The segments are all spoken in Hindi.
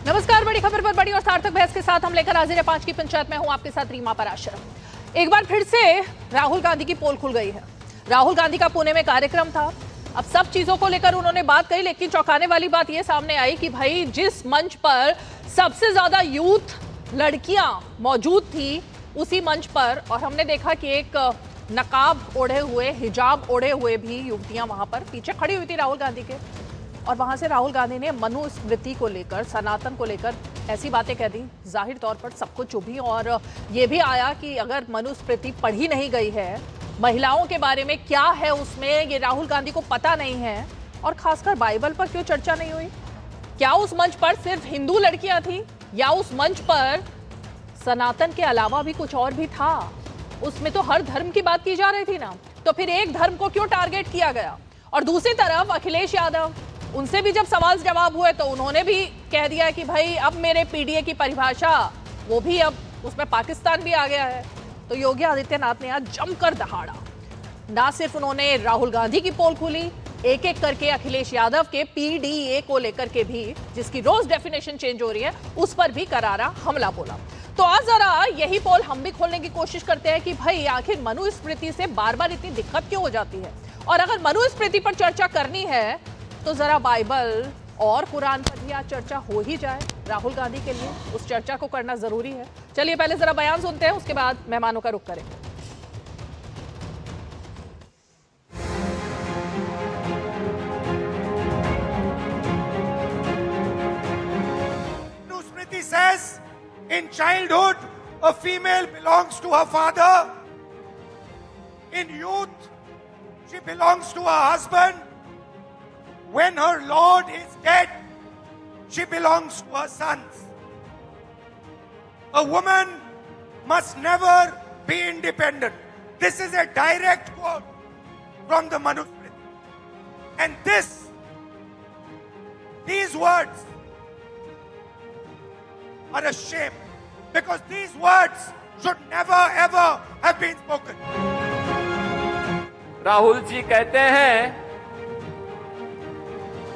नमस्कार, बड़ी खबर पर बड़ी और सार्थक बहस के साथ हम लेकर हाजिर है 5 की पंचायत में हूं आपके साथ रीमा पराशर। एक बार फिर से राहुल गांधी की पोल खुल गई है। राहुल गांधी का पुणे में कार्यक्रम था। अब सब चीजों को लेकर उन्होंने बात कही, लेकिन चौंकाने वाली बात यह सामने आई कि भाई जिस मंच पर सबसे ज्यादा यूथ लड़कियां मौजूद थी उसी मंच पर, और हमने देखा कि एक नकाब ओढ़े हुए, हिजाब ओढ़े हुए भी युवतियां वहां पर पीछे खड़ी हुई थी राहुल गांधी के, और वहां से राहुल गांधी ने मनुस्मृति को लेकर, सनातन को लेकर ऐसी बातें कह दी, जाहिर तौर पर सबको चुभी। और ये भी आया कि अगर मनुस्मृति पढ़ी नहीं गई है, महिलाओं के बारे में क्या है उसमें ये राहुल गांधी को पता नहीं है, और खासकर बाइबल पर क्यों चर्चा नहीं हुई? क्या उस मंच पर सिर्फ हिंदू लड़कियां थी या उस मंच पर सनातन के अलावा भी कुछ और भी था? उसमें तो हर धर्म की बात की जा रही थी ना, तो फिर एक धर्म को क्यों टारगेट किया गया? और दूसरी तरफ अखिलेश यादव, उनसे भी जब सवाल जवाब हुए तो उन्होंने भी कह दिया कि भाई अब मेरे पीडीए की परिभाषा, वो भी अब उसमें पाकिस्तान भी आ गया है। तो योगी आदित्यनाथ ने आज जमकर दहाड़ा। ना सिर्फ उन्होंने राहुल गांधी की पोल खुली, एक एक करके अखिलेश यादव के पीडीए को लेकर के भी, जिसकी रोज डेफिनेशन चेंज हो रही है, उस पर भी करारा हमला बोला। तो आज जरा यही पोल हम भी खोलने की कोशिश करते हैं कि भाई आखिर मनुस्मृति से बार बार इतनी दिक्कत क्यों हो जाती है, और अगर मनुस्मृति पर चर्चा करनी है तो जरा बाइबल और कुरान पर भी आज चर्चा हो ही जाए। राहुल गांधी के लिए उस चर्चा को करना जरूरी है। चलिए पहले जरा बयान सुनते हैं, उसके बाद मेहमानों का रुख करेंगे। Mनुस्मृति says in childhood a female belongs to her father, in youth she belongs to her husband, when her lord is dead she belongs to her sons. A woman must never be independent. This is a direct quote from the Manusmriti. And these words are a shame, because these words should never ever have been spoken. Rahul ji कहते हैं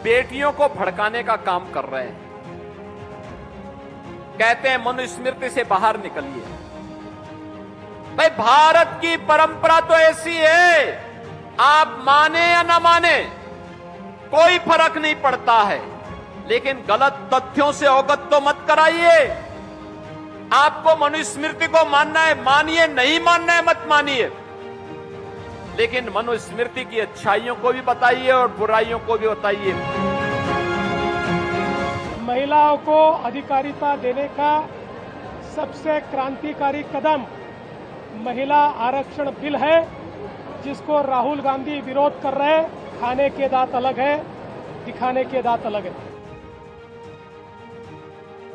बेटियों को भड़काने का काम कर रहे हैं, कहते हैं मनुस्मृति से बाहर निकलिए। भाई भारत की परंपरा तो ऐसी है, आप माने या ना माने कोई फर्क नहीं पड़ता है, लेकिन गलत तथ्यों से अवगत तो मत कराइए। आपको मनुस्मृति को मानना है मानिए, नहीं मानना है मत मानिए, लेकिन मनुस्मृति की अच्छाइयों को भी बताइए और बुराइयों को भी बताइए। महिलाओं को अधिकारिता देने का सबसे क्रांतिकारी कदम महिला आरक्षण बिल है, जिसको राहुल गांधी विरोध कर रहे हैं। खाने के दांत अलग है, दिखाने के दांत अलग है।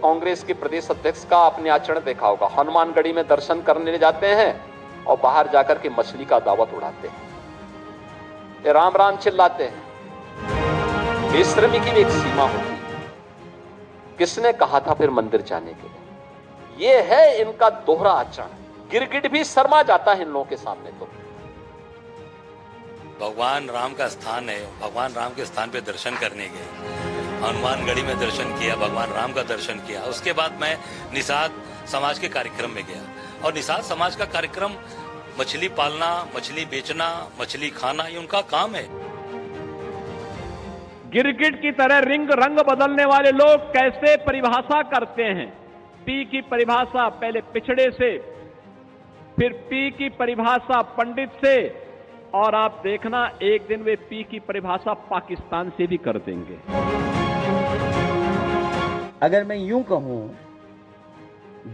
कांग्रेस के प्रदेश अध्यक्ष का आपने आचरण देखा होगा, हनुमानगढ़ी में दर्शन करने जाते हैं और बाहर जाकर के मछली का दावत उड़ाते हैं, ये राम राम चिल्लाते हैं। बेशर्मी की भी एक सीमा होती है। किसने कहा था फिर मंदिर जाने के लिए? ये है इनका दोहरा आचरण। गिरगिट भी शर्मा जाता है इन लोगों के सामने। तो भगवान राम का स्थान है, भगवान राम के स्थान पे दर्शन करने गए, हनुमानगढ़ी में दर्शन किया, भगवान राम का दर्शन किया। उसके बाद मैं निषाद समाज के कार्यक्रम में गया, और निषाद समाज का कार्यक्रम मछली पालना, मछली बेचना, मछली खाना, ये उनका काम है। गिरगिट की तरह रंग बदलने वाले लोग कैसे परिभाषा करते हैं? पी की परिभाषा पहले पिछड़े से, फिर पी की परिभाषा पंडित से, और आप देखना एक दिन वे पी की परिभाषा पाकिस्तान से भी कर देंगे। अगर मैं यूं कहूं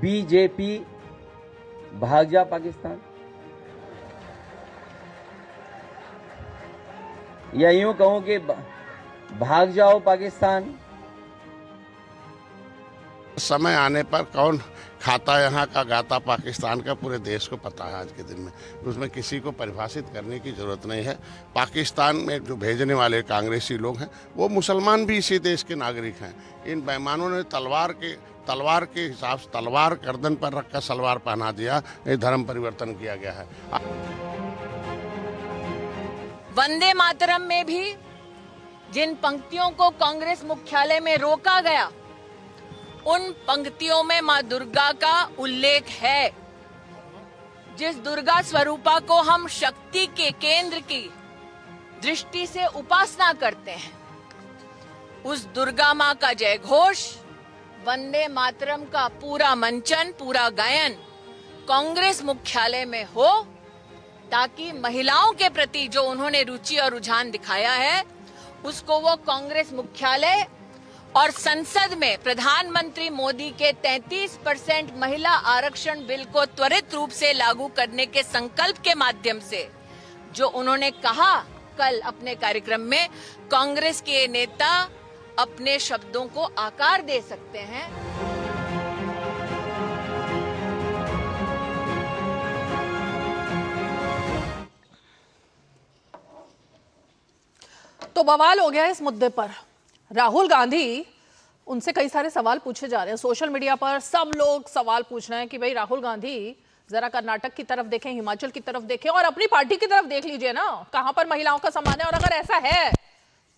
बीजेपी भाग जा पाकिस्तान, या यूं कहूं कि भाग जाओ पाकिस्तान। समय आने पर कौन खाता यहाँ का गाता पाकिस्तान का पूरे देश को पता है आज के दिन में, उसमें किसी को परिभाषित करने की जरूरत नहीं है। पाकिस्तान में जो भेजने वाले कांग्रेसी लोग हैं वो मुसलमान भी इसी देश के नागरिक हैं। इन बेईमानों ने तलवार के हिसाब से तलवार गर्दन पर रखकर सलवार पहना दिया, ये धर्म परिवर्तन किया गया है। वंदे मातरम में भी जिन पंक्तियों को कांग्रेस मुख्यालय में रोका गया, उन पंक्तियों में मां दुर्गा का उल्लेख है। जिस दुर्गा स्वरूपा को हम शक्ति के केंद्र की दृष्टि से उपासना करते हैं, उस दुर्गा मां का जय घोष, वंदे मातरम का पूरा मंचन, पूरा गायन कांग्रेस मुख्यालय में हो, ताकि महिलाओं के प्रति जो उन्होंने रुचि और रुझान दिखाया है उसको वो कांग्रेस मुख्यालय और संसद में प्रधानमंत्री मोदी के 33% महिला आरक्षण बिल को त्वरित रूप से लागू करने के संकल्प के माध्यम से जो उन्होंने कहा कल अपने कार्यक्रम में, कांग्रेस के नेता अपने शब्दों को आकार दे सकते हैं। तो बवाल हो गया इस मुद्दे पर। राहुल गांधी, उनसे कई सारे सवाल पूछे जा रहे हैं सोशल मीडिया पर। सब लोग सवाल पूछ रहे हैं कि भाई राहुल गांधी जरा कर्नाटक की तरफ देखें, हिमाचल की तरफ देखें और अपनी पार्टी की तरफ देख लीजिए ना, कहां पर महिलाओं का सम्मान है। और अगर ऐसा है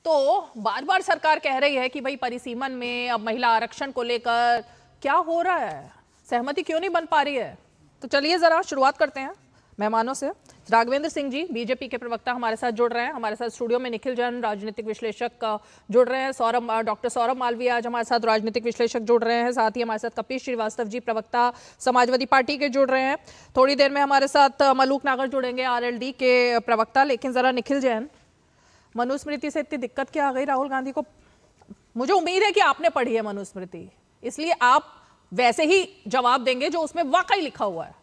तो बार बार सरकार कह रही है कि भाई परिसीमन में अब महिला आरक्षण को लेकर क्या हो रहा है, सहमति क्यों नहीं बन पा रही है। तो चलिए जरा शुरुआत करते हैं मेहमानों से। राघवेंद्र सिंह जी बीजेपी के प्रवक्ता हमारे साथ जुड़ रहे हैं। हमारे साथ स्टूडियो में निखिल जैन राजनीतिक विश्लेषक जुड़ रहे हैं। डॉक्टर सौरभ मालवीय आज हमारे साथ राजनीतिक विश्लेषक जुड़ रहे हैं। साथ ही हमारे साथ कपिल श्रीवास्तव जी प्रवक्ता समाजवादी पार्टी के जुड़ रहे हैं। थोड़ी देर में हमारे साथ मलूक नागर जुड़ेंगे आरएलडी के प्रवक्ता। लेकिन जरा निखिल जैन, मनुस्मृति से इतनी दिक्कत क्या आ गई राहुल गांधी को? मुझे उम्मीद है कि आपने पढ़ी है मनुस्मृति, इसलिए आप वैसे ही जवाब देंगे जो उसमें वाकई लिखा हुआ है।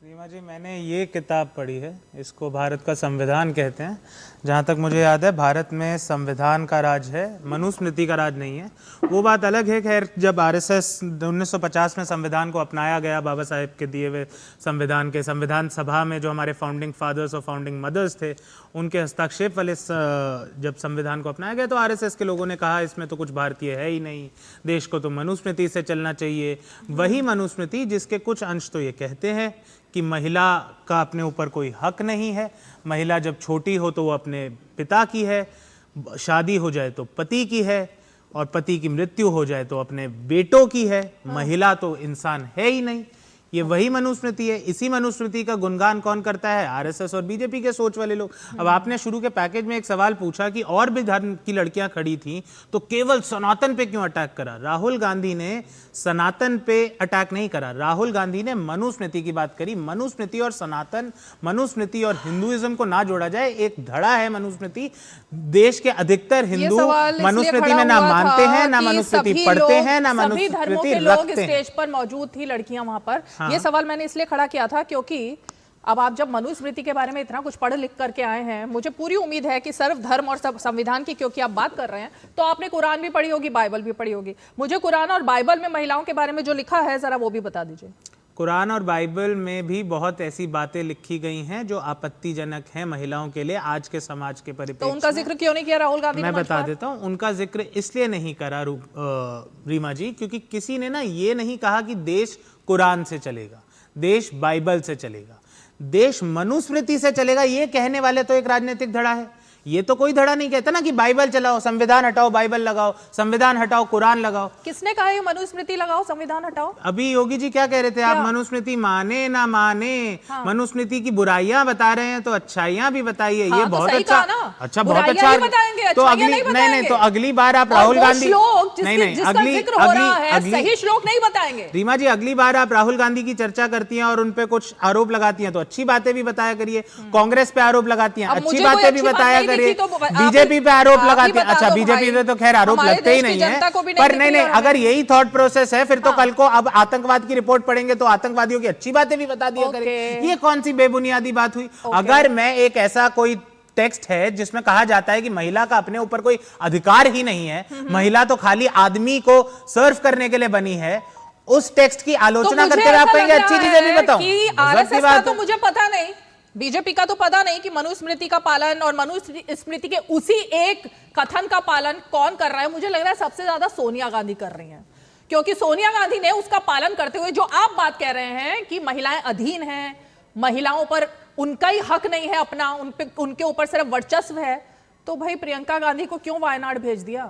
रीमा जी, मैंने ये किताब पढ़ी है, इसको भारत का संविधान कहते हैं। जहाँ तक मुझे याद है भारत में संविधान का राज है, मनुस्मृति का राज नहीं है। वो बात अलग है। खैर, जब आरएसएस 1950 में संविधान को अपनाया गया, बाबा साहेब के दिए हुए संविधान के, संविधान सभा में जो हमारे फाउंडिंग फादर्स और फाउंडिंग मदर्स थे उनके हस्तक्षेप वाले जब संविधान को अपनाया गया तो आरएसएस के लोगों ने कहा इसमें तो कुछ भारतीय है ही नहीं, देश को तो मनुस्मृति से चलना चाहिए। वही मनुस्मृति जिसके कुछ अंश तो ये कहते हैं कि महिला का अपने ऊपर कोई हक नहीं है, महिला जब छोटी हो तो वो अपने पिता की है, शादी हो जाए तो पति की है, और पति की मृत्यु हो जाए तो अपने बेटों की है। महिला तो इंसान है ही नहीं। ये वही मनुस्मृति है। इसी मनुस्मृति का गुणगान कौन करता है? आरएसएस और बीजेपी के सोच वाले लोग। अब आपने शुरू के पैकेज में एक सवाल पूछा कि और भी धर्म की लड़कियां खड़ी थी तो केवल सनातन पे क्यों अटैक करा? राहुल गांधी ने सनातन पे अटैक नहीं करा, राहुल गांधी ने मनुस्मृति की बात करी। मनुस्मृति और सनातन, मनुस्मृति और हिंदुइज्म को ना जोड़ा जाए, एक धड़ा है मनुस्मृति। देश के अधिकतर हिंदू मनुस्मृति में ना मानते हैं, ना मनुस्मृति पढ़ते हैं, ना मनुस्मृति रखते हैं। स्टेज पर मौजूद थी लड़कियां वहां पर। ये सवाल मैंने इसलिए खड़ा किया था क्योंकि अब आप जब मनुस्मृति के बारे में इतना कुछ पढ़ लिख करके आए हैं, मुझे पूरी उम्मीद है कि सर्व धर्म और संविधान की क्योंकि आप बात कर रहे हैं तो आपने कुरान भी पढ़ी होगी, बाइबल भी पढ़ी होगी। मुझे कुरान और बाइबल में महिलाओं के बारे में जो लिखा है जरा वो भी बता दीजिए। कुरान और बाइबल में भी बहुत ऐसी बातें लिखी गई हैं जो आपत्तिजनक हैं महिलाओं के लिए आज के समाज के परिप्रेक्ष्य। तो उनका जिक्र क्यों नहीं किया राहुल गांधी ने? मैं बता देता हूं, उनका जिक्र इसलिए नहीं करा रीमा जी क्योंकि किसी ने ना ये नहीं कहा कि देश कुरान से चलेगा, देश बाइबल से चलेगा, देश मनुस्मृति से चलेगा। ये कहने वाले तो एक राजनीतिक धड़ा है। ये तो कोई धड़ा नहीं कहता ना कि बाइबल चलाओ, संविधान हटाओ बाइबल लगाओ, संविधान हटाओ कुरान लगाओ। किसने कहा ये मनुस्मृति लगाओ संविधान हटाओ? अभी योगी जी क्या कह रहे थे? आप मनुस्मृति माने ना माने, मनुस्मृति की बुराइयां बता रहे हैं तो अच्छाइयां भी बताइए। ये बहुत अच्छा, अच्छा बहुत अच्छा। तो अगली नहीं, तो अगली बार आप राहुल गांधी नहीं सही श्लोक नहीं बताएंगे। रीमा जी, अगली बार आप राहुल गांधी की चर्चा करती हैं और उनपे कुछ आरोप लगाती हैं तो अच्छी बातें भी बताया करिए। कांग्रेस पे आरोप लगाती हैं, अच्छी बातें भी बताया करिए। बीजेपी पे आरोप लगाते हैं, अच्छा बीजेपी पे तो खैर आरोप लगते ही नहीं है, पर नहीं, अगर यही थॉट प्रोसेस है फिर तो कल को अब आतंकवाद की रिपोर्ट पढ़ेंगे तो आतंकवादियों की अच्छी बातें भी बता दिया करें। ये कौन सी बेबुनियादी बात हुई? अगर मैं एक ऐसा कोई टेक्स्ट है जिसमें कहा जाता है कि महिला का अपने ऊपर कोई अधिकार ही नहीं है, महिला तो खाली आदमी को सर्व करने के लिए बनी है, उस टेक्स्ट की आलोचना करते हुए आप कहेंगे अच्छी चीजें भी बताओ। तो मुझे पता नहीं, बीजेपी का तो पता नहीं कि मनुस्मृति का पालन और मनुस्मृति के उसी एक कथन का पालन कौन कर रहा है। मुझे लग रहा है सबसे ज्यादा सोनिया गांधी कर रही हैं, क्योंकि सोनिया गांधी ने उसका पालन करते हुए जो आप बात कह रहे हैं कि महिलाएं अधीन हैं, महिलाओं पर उनका ही हक नहीं है, अपना उनके ऊपर सिर्फ वर्चस्व है, तो भाई प्रियंका गांधी को क्यों वायनाड भेज दिया?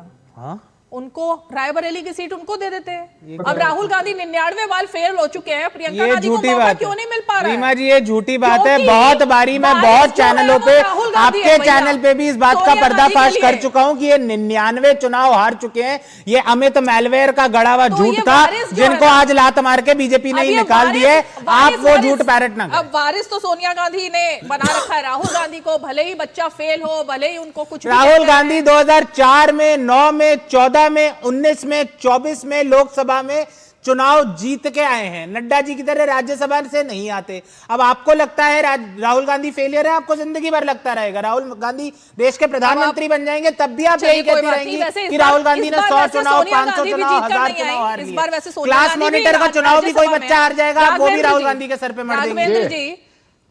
उनको रायबरेली की सीट उनको दे देते हैं। अब राहुल गांधी 99 बार फेल हो चुके हैं, प्रियंका गांधी को मौका क्यों नहीं मिल पा रहा है? रीमा जी ये झूठी बात है। बहुत बारी मैं बहुत चैनलों पे, आपके चैनल पे भी इस बात का पर्दाफाश कर चुका हूं कि ये 99 चुनाव हार चुके हैं। ये अमित मैलवेयर का गड़ा हुआ झूठ था, जिनको आज लात मार के बीजेपी ने ही निकाल दिए। आप वो झूठ पैरट ना करें। अब वारिस तो सोनिया गांधी ने बना रखा है राहुल गांधी को, भले ही बच्चा फेल हो, भले ही उनको कुछ। राहुल गांधी 2004 में, 9 में, 14 में, 19 में, 24 में लोकसभा में चुनाव जीत के आए हैं। नड्डा जी की तरह राज्यसभा से नहीं आते। अब आपको लगता है राहुल गांधी फेलियर है, आपको जिंदगी भर लगता रहेगा। राहुल गांधी देश के प्रधानमंत्री बन जाएंगे तब भी आप यही कहती रहेंगी कि राहुल गांधी ने 100 चुनाव, 500 चुनाव, 1000 चुनाव हार लिए। क्लास मॉनिटर का चुनाव भी कोई बच्चा हार जाएगा, वो भी राहुल गांधी के सर पे मर देंगे।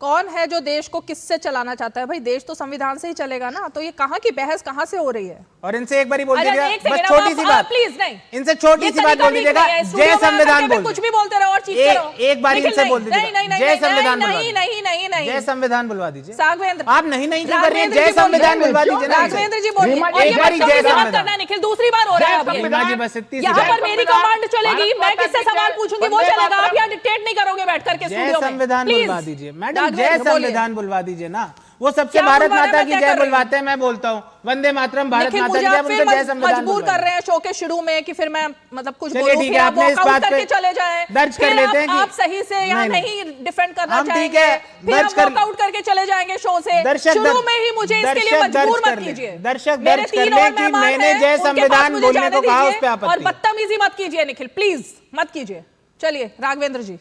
कौन है जो देश को किससे चलाना चाहता है? भाई देश तो संविधान से ही चलेगा ना, तो ये कहाँ की बहस कहाँ से हो रही है? और इनसे एक बारी बोल दीजिएगा, बस छोटी सी बात, प्लीज नहीं, इनसे छोटी सी बात बोल दीजिएगा, जय संविधान बोल, कुछ भी बोलते रहो और चीखते रहो। एक बार इनसे बोल दीजिएगा, जय संविधान, नहीं नहीं नहीं नहीं, जय संविधान बुलवा दीजिए। राघवेंद्र आप नहीं नहीं क्यों कर रही हैं? जय संविधान बुलवा दीजिए ना। राघवेंद्र जी बोलिए, एक बार जय संविधान। निखिल दूसरी बार हो रहा है जी, बस इतनी सी यहाँ पर मेरी कमांड चलेगी, मैं किससे सवाल पूछूंगी वो चलेगा। आप यहाँ डिक्टेट नहीं करोगे बैठ करके स्टूडियो में। संविधान बुलवा दीजिए मैडम, जय संविधान बुलवा दीजिए ना। वो सबसे भारत माता की जय बुलवाते हैं, मैं बोलता हूँ वंदे मातरम, भारत माता की जय, उनसे जय संविधान मजबूर कर रहे हैं शो के शुरू में कि फिर मैं मतलब कुछ बोलूं, ठीक है, आपने इस बात पे चले जाएं, दर्ज कर लेते हैं कि आप सही से या नहीं डिफेंड करना चाहेंगे, ठीक है, दर्ज कर वॉकआउट करके चले जाएंगे शो से। शुरू में ही मुझे इसके लिए मजबूर मत कीजिए। दर्शक दर्ज कर लें कि मैंने जय संविधान बोलने को कहा, उस पे आपत्ति और बदतमीजी मत कीजिए निखिल, प्लीज मत कीजिए। चलिए राघवेंद्र जी।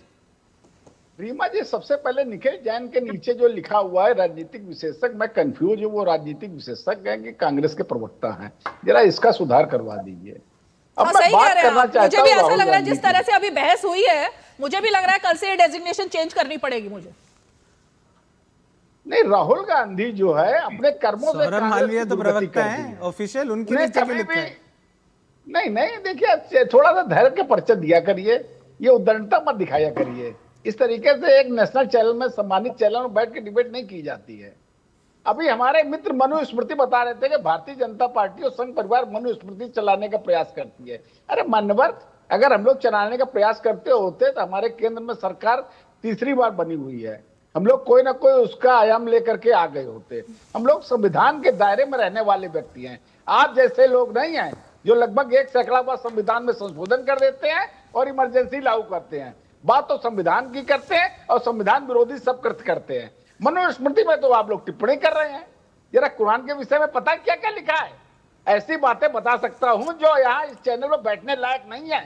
रीमा जी, सबसे पहले निखिल जैन के नीचे जो लिखा हुआ है राजनीतिक विशेषज्ञ, मैं कंफ्यूज हूँ, वो राजनीतिक विशेषज्ञ हैं कि कांग्रेस के प्रवक्ता हैं? जरा इसका सुधार करवा दीजिए। अब मैं बात करना चाहता हूँ, मुझे भी ऐसा लग रहा है जिस तरह से अभी बहस हुई है, मुझे भी लग रहा है कल से डेजिग्नेशन चेंज करनी पड़ेगी मुझे। नहीं, राहुल गांधी जो है अपने कर्मों से, सौरभ मालवीय तो प्रवक्ता है ऑफिशियल, उनकी नहीं नहीं, देखिए थोड़ा सा धैर्य के परिचय दिया करिए, ये उद्दंडता मत दिखाया करिए। इस तरीके से एक नेशनल चैनल में, सम्मानित चैनल में बैठ के डिबेट नहीं की जाती है। अभी हमारे मित्र मनुस्मृति बता रहे थे कि भारतीय जनता पार्टी और संघ परिवार मनुस्मृति चलाने का प्रयास करती है। अरे मान्यवर, अगर हम लोग चलाने का प्रयास करते होते तो हमारे केंद्र में सरकार तीसरी बार बनी हुई है, हम लोग कोई ना कोई उसका आयाम लेकर के आ गए होते। हम लोग संविधान के दायरे में रहने वाले व्यक्ति हैं। आप जैसे लोग नहीं हैं जो लगभग 1 सैकड़ा बार संविधान में संशोधन कर देते हैं और इमरजेंसी लागू करते हैं। बात तो संविधान की करते हैं और संविधान विरोधी सब कृत्य करते हैं। मनुस्मृति में तो आप लोग टिप्पणी कर रहे हैं। जरा कुरान के विषय में पता है क्या क्या लिखा है? ऐसी बातें बता सकता हूं जो यहाँ इस चैनल में बैठने लायक नहीं है।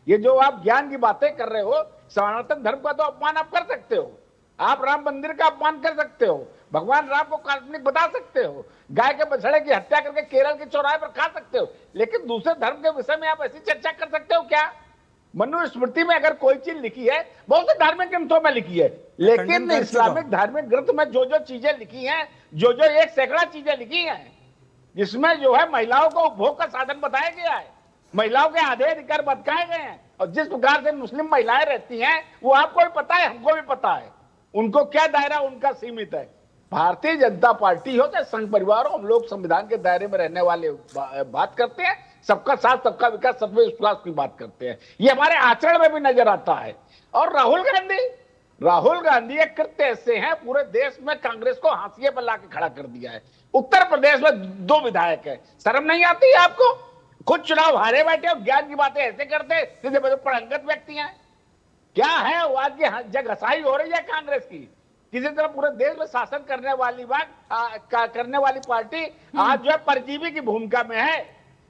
ये जो आप ज्ञान की बातें कर रहे हो, सनातन धर्म का तो अपमान आप कर सकते हो, आप राम मंदिर का अपमान कर सकते हो, भगवान राम को काल्पनिक बता सकते हो, गाय के बछड़े की हत्या करके केरल के चौराहे पर खा सकते हो, लेकिन दूसरे धर्म के विषय में आप ऐसी चर्चा कर सकते हो क्या? मनुस्मृति में अगर कोई चीज लिखी है, बहुत से धार्मिक ग्रंथों में लिखी है, लेकिन इस्लामिक धार्मिक ग्रंथ में जो जो चीजें लिखी हैं, जो जो 1 सैकड़ा चीजें लिखी हैं, जिसमें जो है महिलाओं को उपभोग का साधन बताया गया है, महिलाओं के आधे अधिकार बताए गए हैं, और जिस प्रकार से मुस्लिम महिलाएं रहती हैं वो आपको भी पता है, हमको भी पता है, उनको क्या दायरा उनका सीमित है। भारतीय जनता पार्टी हो चाहे संघ परिवार हो, हम लोग संविधान के दायरे में रहने वाले बात करते हैं, सबका साथ सबका विकास सबका विश्वास की बात करते हैं, ये हमारे आचरण में भी नजर आता है। और राहुल गांधी एक कृत्य ऐसे हैं, पूरे देश में कांग्रेस को हाशिए पर लाके खड़ा कर दिया है। उत्तर प्रदेश में 2 विधायक है, शर्म नहीं आती है आपको? खुद चुनाव हारे बैठे और ज्ञान की बातें ऐसे करते जैसे पढ़ंगत व्यक्ति हैं। क्या है वो आज की जग घसाई हो रही है कांग्रेस की? किसी तरह पूरे देश में शासन करने वाली पार्टी आज जो है परजीवी की भूमिका में है,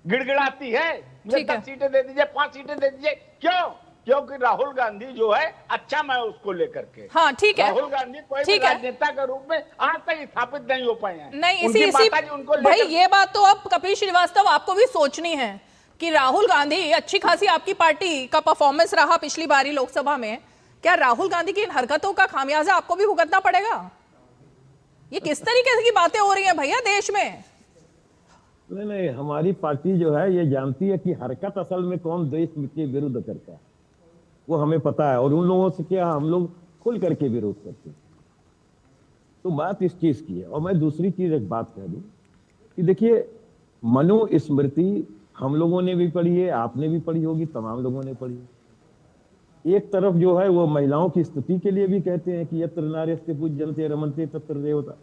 गिड़गिड़ाती है, मुझे 10 सीटें दे दीजिए, 5 सीटें दे दीजिए। क्यों? क्योंकि राहुल गांधी जो है अच्छा मैं उसको लेकर के, हाँ ठीक है, राहुल गांधी कोई राजनेता के रूप में आज तक स्थापित नहीं हो पाए हैं। नहीं, इसी भाई ये बात तो अब कपिल श्रीवास्तव आपको भी सोचनी है कि राहुल गांधी, अच्छी खासी आपकी पार्टी का परफॉर्मेंस रहा पिछली बारी लोकसभा में, क्या राहुल गांधी की इन हरकतों का खामियाजा आपको भी भुगतना पड़ेगा? ये किस तरीके की बातें हो रही हैं भैया देश में? नहीं, हमारी पार्टी जो है ये जानती है कि हरकत असल में कौन देश के विरुद्ध करता है, वो हमें पता है, और उन लोगों से क्या हम लोग खुल करके विरोध करते हैं। तो बात इस चीज की है। और मैं दूसरी चीज एक बात कह दूं कि देखिए, मनुस्मृति हम लोगों ने भी पढ़ी है, आपने भी पढ़ी होगी, तमाम लोगों ने पढ़ी है। एक तरफ जो है वो महिलाओं की स्तुति के लिए भी कहते हैं कि यत्र नार्यस्ते पूज्यन्ते रमन्ते तत्र देवता,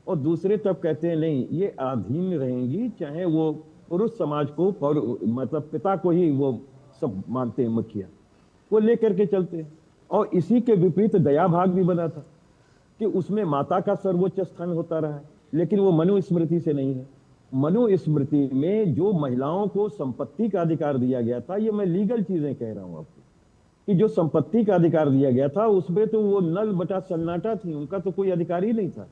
और दूसरे तरफ कहते हैं नहीं, ये अधीन रहेंगी, चाहे वो पुरुष समाज को मतलब पिता को ही वो सब मानते हैं, मुखिया वो लेकर के चलते हैं। और इसी के विपरीत दया भाग भी बना था कि उसमें माता का सर्वोच्च स्थान होता रहा है, लेकिन वो मनुस्मृति से नहीं है। मनुस्मृति में जो महिलाओं को संपत्ति का अधिकार दिया गया था, ये मैं लीगल चीजें कह रहा हूं आपको, कि जो संपत्ति का अधिकार दिया गया था उसमें तो वो नल बटा सन्नाटा थी, उनका तो कोई अधिकार ही नहीं था।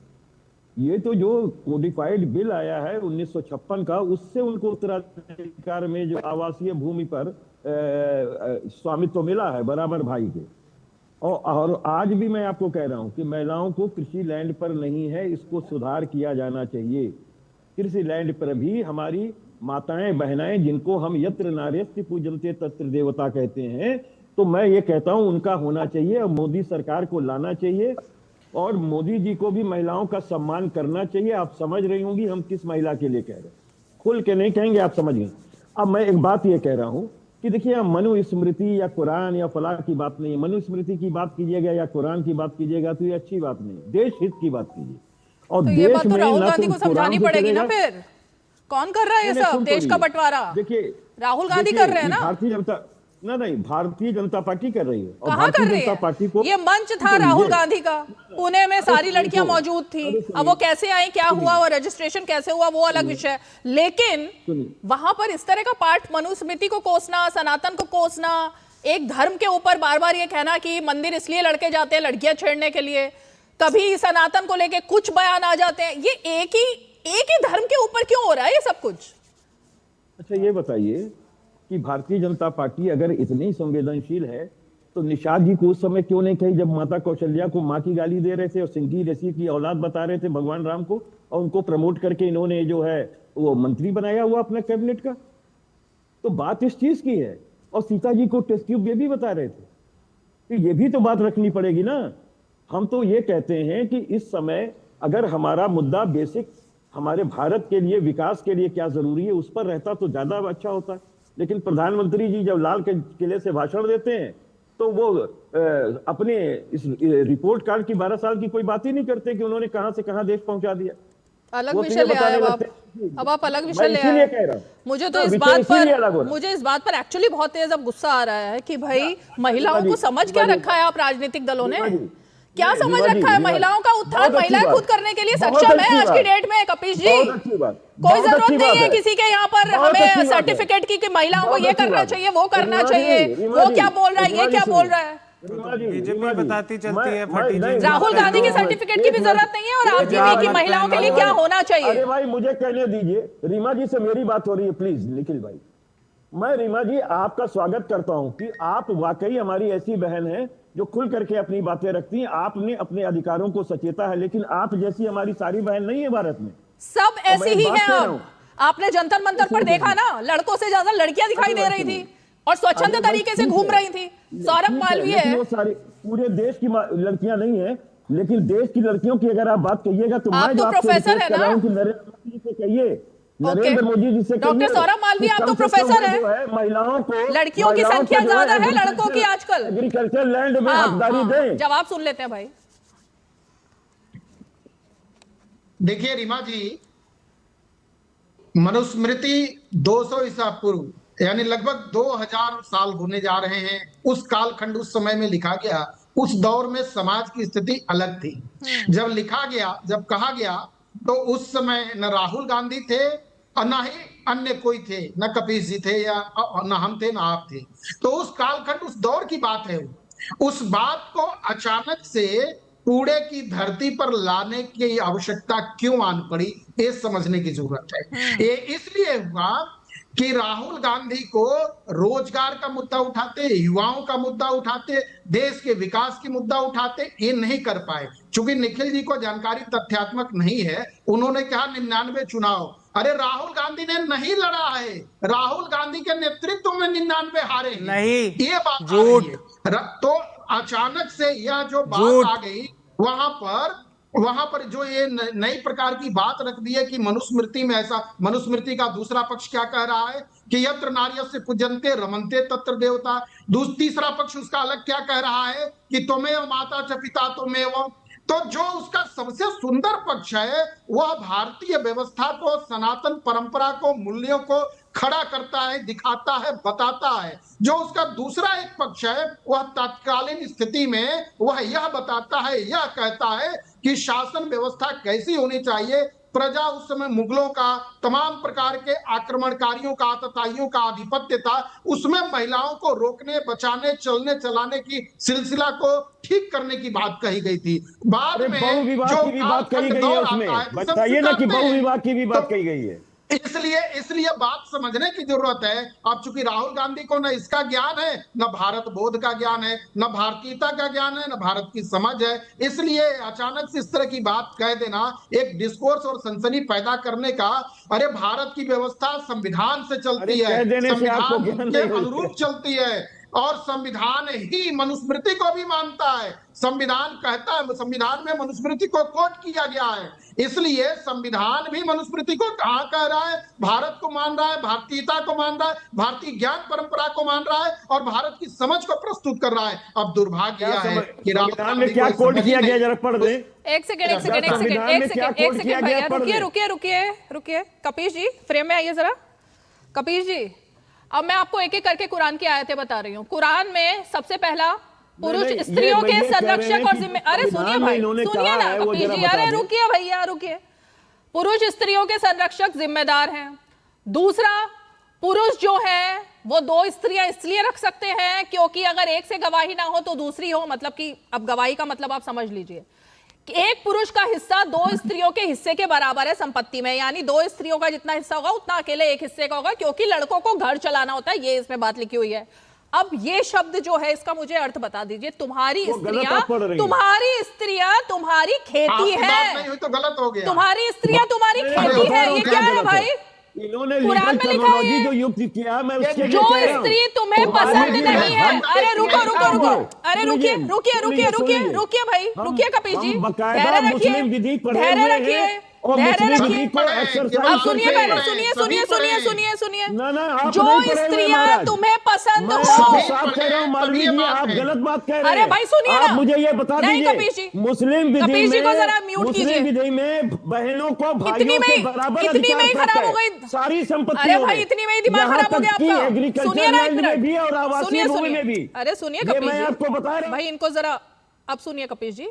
ये तो जो कोडिफाइड बिल आया है 1956 का, उससे उनको उत्तराधिकार में जो आवासीय भूमि पर स्वामित्व मिला है बराबर भाई के। और आज भी मैं आपको कह रहा हूं कि महिलाओं को कृषि लैंड पर नहीं है, इसको सुधार किया जाना चाहिए। कृषि लैंड पर भी हमारी माताएं बहनाएं, जिनको हम यत्र नार्यस्ते पूज्यन्ते तत्र देवता कहते हैं, तो मैं ये कहता हूं उनका होना चाहिए और मोदी सरकार को लाना चाहिए, और मोदी जी को भी महिलाओं का सम्मान करना चाहिए। आप समझ रही होंगी हम किस महिला के लिए कह रहे हैं, खुल के नहीं कहेंगे, आप समझ गए। अब मैं एक बात ये कह रहा हूं कि देखिए, मनुस्मृति या कुरान या फलाह की बात नहीं है। मनुस्मृति की बात कीजिएगा या कुरान की बात कीजिएगा तो ये अच्छी बात नहीं, देश हित की बात कीजिए। और तो ये बात तो राहुल गांधी को समझानी पड़ेगी ना, फिर कौन कर रहा है ये सब देश का बंटवारा? देखिए, राहुल गांधी कर रहे हैं ना, भारतीय जनता नहीं, भारतीय जनता पार्टी कर रही है। और कहाँ कर रही है? पार्टी को ये मंच था राहुल गांधी का, पुणे में सारी लड़कियां मौजूद थी। अब वो कैसे आई, क्या हुआ, और रजिस्ट्रेशन कैसे हुआ, वो अलग विषय। लेकिन वहां पर इस तरह का पाठ, मनुस्मृति को कोसना, सनातन को कोसना, एक धर्म के ऊपर बार बार ये कहना कि मंदिर इसलिए लड़के जाते हैं लड़कियां छेड़ने के लिए, कभी सनातन को लेके कुछ बयान आ जाते हैं, ये एक ही धर्म के ऊपर क्यों हो रहा है ये सब कुछ? अच्छा, ये बताइए कि भारतीय जनता पार्टी अगर इतनी संवेदनशील है तो निषाद जी को उस समय क्यों नहीं कही, जब माता कौशल्या को मां की गाली दे रहे थे और सिंघी ऋषि की औलाद बता रहे थे भगवान राम को, और उनको प्रमोट करके इन्होंने जो है वो मंत्री बनाया हुआ अपने कैबिनेट का। तो बात इस चीज की है। और सीता जी को टेस्ट ट्यूब ये भी बता रहे थे, तो ये भी तो बात रखनी पड़ेगी ना। हम तो ये कहते हैं कि इस समय अगर हमारा मुद्दा बेसिक हमारे भारत के लिए, विकास के लिए क्या जरूरी है, उस पर रहता तो ज्यादा अच्छा होता है। लेकिन प्रधानमंत्री जी जब लाल किले से भाषण देते हैं तो वो अपने इस रिपोर्ट कार्ड की 12 साल की कोई बात ही नहीं करते कि उन्होंने कहां से कहां देश पहुंचा दिया। अलग विषय ले आए अब आप अलग विषय ले आए। मुझे तो इस बात पर एक्चुअली बहुत तेज अब गुस्सा आ रहा है कि भाई महिलाओं को समझ क्या रखा है आप राजनीतिक दलों ने, क्या समझ रखा है? महिलाओं का उत्थान महिलाएं खुद करने के लिए सक्षम है आज की डेट में। कपिश जी, कोई जरूरत नहीं है किसी के यहाँ पर हमें सर्टिफिकेट की कि महिलाओं को ये करना चाहिए, वो करना चाहिए। वो क्या बोल रहा है, ये क्या बोल रहा है? बीजेपी बताती चलती है फटी। राहुल गांधी के सर्टिफिकेट की भी जरूरत नहीं है, और आपकी भी कि महिलाओं के लिए क्या होना चाहिए। अरे भाई मुझे कहने दीजिए, रीमा जी से मेरी बात हो रही है, प्लीज निखिल भाई। मैं रीमा जी आपका स्वागत करता हूं कि आप वाकई हमारी ऐसी बहन है जो खुल करके अपनी बातें रखती हैं, आपने अपने अधिकारों को सचेता है, लेकिन आप जैसी हमारी सारी बहन नहीं है भारत में। सब ऐसी ही हैं। अब आपने जंतर मंतर पर देखा ना, लड़कों से ज्यादा लड़कियां दिखाई दे रही थी और स्वच्छंद तरीके से घूम रही थी। सौरभ मालवीय है, वो सारी पूरे देश की लड़कियां नहीं है, लेकिन देश की लड़कियों की अगर आप बात कहिएगा तो आप तो प्रोफेसर है ना, नरेंद्र मोदी जी से कहिए, नरेंद्र मोदी जी से डॉक्टर सौरभ मालवीय, आप तो प्रोफेसर है। महिलाओं को, लड़कियों की संख्या ज्यादा है लड़कों की आजकल, एग्रीकल्चर लैंड में हकदारी दें। जवाब सुन लेते हैं भाई। देखिए रीमा जी, मनुस्मृति 200 ईसा पूर्व यानी लगभग 2000 साल होने जा रहे हैं, उस कालखंड उस समय में लिखा गया। उस दौर में समाज की स्थिति अलग थी। जब लिखा गया, जब कहा गया, तो उस समय न राहुल गांधी थे और न ही अन्य कोई थे, न कपिश जी थे या न हम थे, न आप थे। तो उस कालखंड, उस दौर की बात है। उस बात को अचानक से कूड़े की धरती पर लाने की आवश्यकता क्यों आन पड़ी, ये समझने की जरूरत है। ये इसलिए हुआ कि राहुल गांधी को रोजगार का मुद्दा उठाते, युवाओं का मुद्दा उठाते, देश के विकास की मुद्दा उठाते, ये नहीं कर पाए। चूंकि निखिल जी को जानकारी तथ्यात्मक नहीं है, उन्होंने कहा 99 चुनाव। अरे राहुल गांधी ने नहीं लड़ा है, राहुल गांधी के नेतृत्व में 99 हारे नहीं, ये बात झूठ। तो अचानक से यह जो बात आ गई, वहां पर वहां पर जो ये नई प्रकार की बात रख दी है कि मनुस्मृति में ऐसा, मनुस्मृति का दूसरा पक्ष क्या कह रहा है कि यत्र नार्यस्य पूज्यन्ते रमन्ते तत्र देवता। तीसरा पक्ष उसका अलग क्या कह रहा है कि त्वमेव माता च पिता त्वमेव। तो जो उसका सबसे सुंदर पक्ष है वह भारतीय व्यवस्था को, सनातन परंपरा को, मूल्यों को खड़ा करता है, दिखाता है, बताता है। जो उसका दूसरा एक पक्ष है वह तत्कालीन स्थिति में वह यह बताता है, यह कहता है कि शासन व्यवस्था कैसी होनी चाहिए। प्रजा उस समय मुगलों का, तमाम प्रकार के आक्रमणकारियों का, आतताइयों का आधिपत्य था, उसमें महिलाओं को रोकने, बचाने, चलने चलाने की सिलसिला को ठीक करने की बात कही गई थी। बाद में बहुविवाह की भी बात कही गई है, उसमें बताइए ना कि बहुविवाह की भी बात कही गई है। इसलिए बात समझने की जरूरत है। अब चूंकि राहुल गांधी को न इसका ज्ञान है, न भारत बोध का ज्ञान है, न भारतीयता का ज्ञान है, न भारत की समझ है, इसलिए अचानक से इस तरह की बात कह देना एक डिस्कोर्स और सनसनी पैदा करने का। अरे भारत की व्यवस्था संविधान से चलती है, संविधान के अनुरूप चलती है, और संविधान ही मनुस्मृति को भी मानता है। संविधान कहता है, संविधान में मनुस्मृति को कोट किया गया है, इसलिए संविधान भी मनुस्मृति को कहां कह रहा है, भारत को मान रहा है, भारतीयता को मान रहा है, भारतीय ज्ञान परंपरा को मान रहा है और भारत की समझ को प्रस्तुत कर रहा है। अब दुर्भाग्य यह है कि संविधान में क्या कोट किया गया, जरा पढ़ दे। एक सेकंड भैया, रुकिए कपीश जी, फ्रेम में आइए जरा। कपीश जी, अब मैं आपको एक एक करके कुरान की आयतें बता रही हूँ। कुरान में सबसे पहला पुरुष स्त्रियों के संरक्षक और जिम्मे, अरे सुनिए भाई, सुनिए ना कपीश जी, अरे रुकिए भैया रुकिए। पुरुष स्त्रियों के संरक्षक जिम्मेदार हैं। दूसरा, पुरुष जो है वो 2 स्त्रियां इसलिए रख सकते हैं क्योंकि अगर एक से गवाही ना हो तो दूसरी हो, मतलब कि अब गवाही का मतलब आप समझ लीजिए कि एक पुरुष का हिस्सा 2 स्त्रियों के हिस्से के बराबर है संपत्ति में, यानी 2 स्त्रियों का जितना हिस्सा होगा उतना अकेले एक हिस्से का होगा, क्योंकि लड़कों को घर चलाना होता है, ये इसमें बात लिखी हुई है। अब ये शब्द जो है इसका मुझे अर्थ बता दीजिए। तुम्हारी स्त्रियां तुम्हारी खेती है, नहीं हुई तो गलत हो गया। तुम्हारी स्त्रियां तुम्हारी खेती है, ये क्या है भाई? इन्होंने कुरान में लिखा है जो युक्त किया, मैं उसके जो स्त्री तुम्हें पसंद नहीं है, अरे रुको, अरे रुकिए भाई, रुकिए कपीश जी, धैर्य रखिए। और सुनिए पहले, सुनिए। जो स्त्रियां तुम्हें पसंद हो, आप गलत बात कह रहे हैं। अरे भाई सुनिए ना, मुझे ये बता दीजिए, मुस्लिम विधि में बहनों को भाइयों के बराबर इतनी में ही खराब हो गई सारी संपत्ति। अरे भाई इतनी में ही दिमाग खराब हो गया आपका। सुनिए ना एक मिनट भी और आवासीय भूमि में भी। अरे सुनिए कपीश जी, मैं आपको बता रहा हूं भाई, इनको जरा अब सुनिए कपीश जी।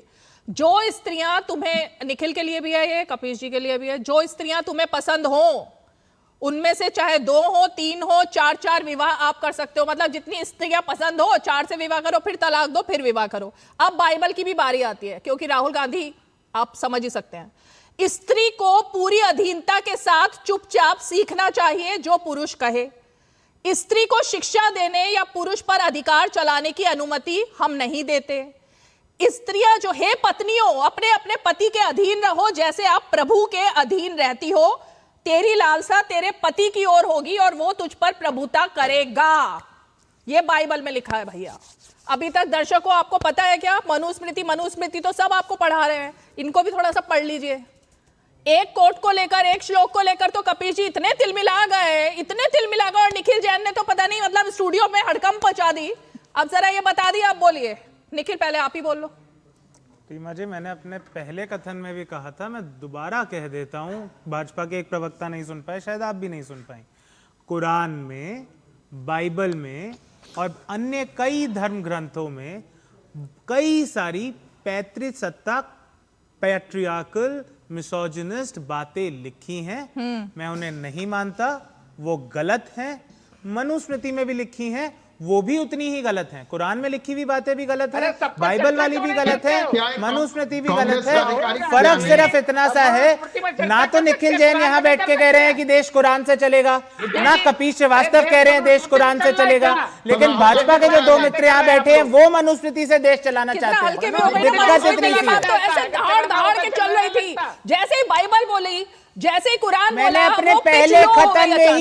जो स्त्रियां तुम्हें, निखिल के लिए भी है ये, कपीश जी के लिए भी है, जो स्त्रियां तुम्हें पसंद हो उनमें से चाहे 2 हो, 3 हो, 4 विवाह आप कर सकते हो। मतलब जितनी स्त्रियां पसंद हो 4 से विवाह करो, फिर तलाक दो, फिर विवाह करो। अब बाइबल की भी बारी आती है, क्योंकि राहुल गांधी आप समझ ही सकते हैं, स्त्री को पूरी अधीनता के साथ चुपचाप सीखना चाहिए जो पुरुष कहे। स्त्री को शिक्षा देने या पुरुष पर अधिकार चलाने की अनुमति हम नहीं देते। स्त्रियां जो है पत्नियों, अपने अपने पति के अधीन रहो जैसे आप प्रभु के अधीन रहती हो। तेरी लालसा तेरे पति की ओर होगी और वो तुझ पर प्रभुता करेगा। ये बाइबल में लिखा है भैया। अभी तक दर्शकों आपको पता है क्या? मनुस्मृति तो सब आपको पढ़ा रहे हैं, इनको भी थोड़ा सा पढ़ लीजिए। एक कोट को लेकर, एक श्लोक को लेकर तो कपीश जी इतने तिलमिला गए और निखिल जैन ने तो पता नहीं मतलब स्टूडियो में हड़कंप मचा दी। अब जरा ये बता दी, आप बोलिए। निखिल पहले आप ही बोल लो। रीमा जी, मैंने अपने पहले कथन में भी कहा था, मैं दोबारा कह देता हूं, भाजपा के एक प्रवक्ता नहीं सुन पाए, शायद आप भी नहीं सुन पाए। कुरान में, बाइबल में और अन्य कई धर्म ग्रंथों में कई सारी पैतृक सत्ता, पैट्रियार्कल, मिसोजिनिस्ट बातें लिखी हैं। मैं उन्हें नहीं मानता, वो गलत हैं। मनुस्मृति में भी लिखी हैं, वो भी उतनी ही गलत हैं। कुरान में लिखी हुई बातें भी गलत है, बाइबल वाली भी गलत है, मनुस्मृति भी गलत है। फर्क सिर्फ इतना सा है, ना तो निखिल जैन यहाँ बैठ के कह रहे हैं कि देश कुरान से चलेगा, ना कपीश श्रीवास्तव कह रहे हैं देश कुरान से चलेगा, लेकिन भाजपा के जो 2 मित्र यहाँ बैठे हैं वो मनुस्मृति से देश चलाना चाहते हैं। धाड़ के चल रही थी, जैसे ही बाइबल बोली, जैसे ही कुरान मैंने अपने पहले कथन में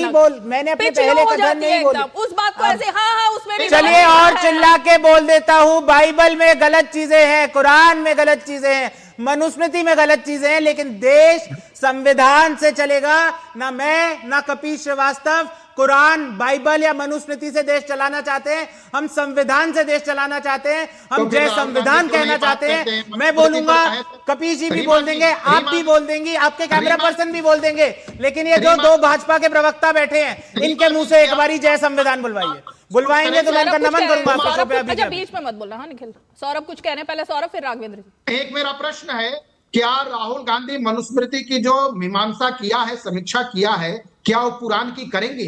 ही बोल, उस बात को ऐसे हाँ उसमें भी। चलिए और चिल्ला के बोल देता हूँ, बाइबल में गलत चीजें हैं, कुरान में गलत चीजें हैं, मनुस्मृति में गलत चीजें हैं, लेकिन देश संविधान से चलेगा। ना मैं ना कपीश श्रीवास्तव कुरान, बाइबल या मनुस्मृति से देश चलाना चाहते हैं। हम संविधान से देश चलाना चाहते हैं। हम जय संविधान कहना चाहते हैं। मैं बोलूंगा, कपीश जी भी बोल देंगे, आप भी बोल देंगी, आपके कैमरा पर्सन भी बोल देंगे, लेकिन ये जो दो भाजपा के प्रवक्ता बैठे हैं, इनके मुंह से एक बारी जय संविधान बुलवाइए। बुलवाएंगे तो मैं इनका नमन करूंगा आपके शो पे। अभी अच्छा, बीच में मत बोलना। हाँ निखिल, सौरभ कुछ कहने, पहले सौरभ फिर राघवेंद्र जी। एक मेरा प्रश्न है, क्या राहुल गांधी मनुस्मृति की जो मीमांसा किया है, समीक्षा किया है, क्या वो पुराण की करेंगे?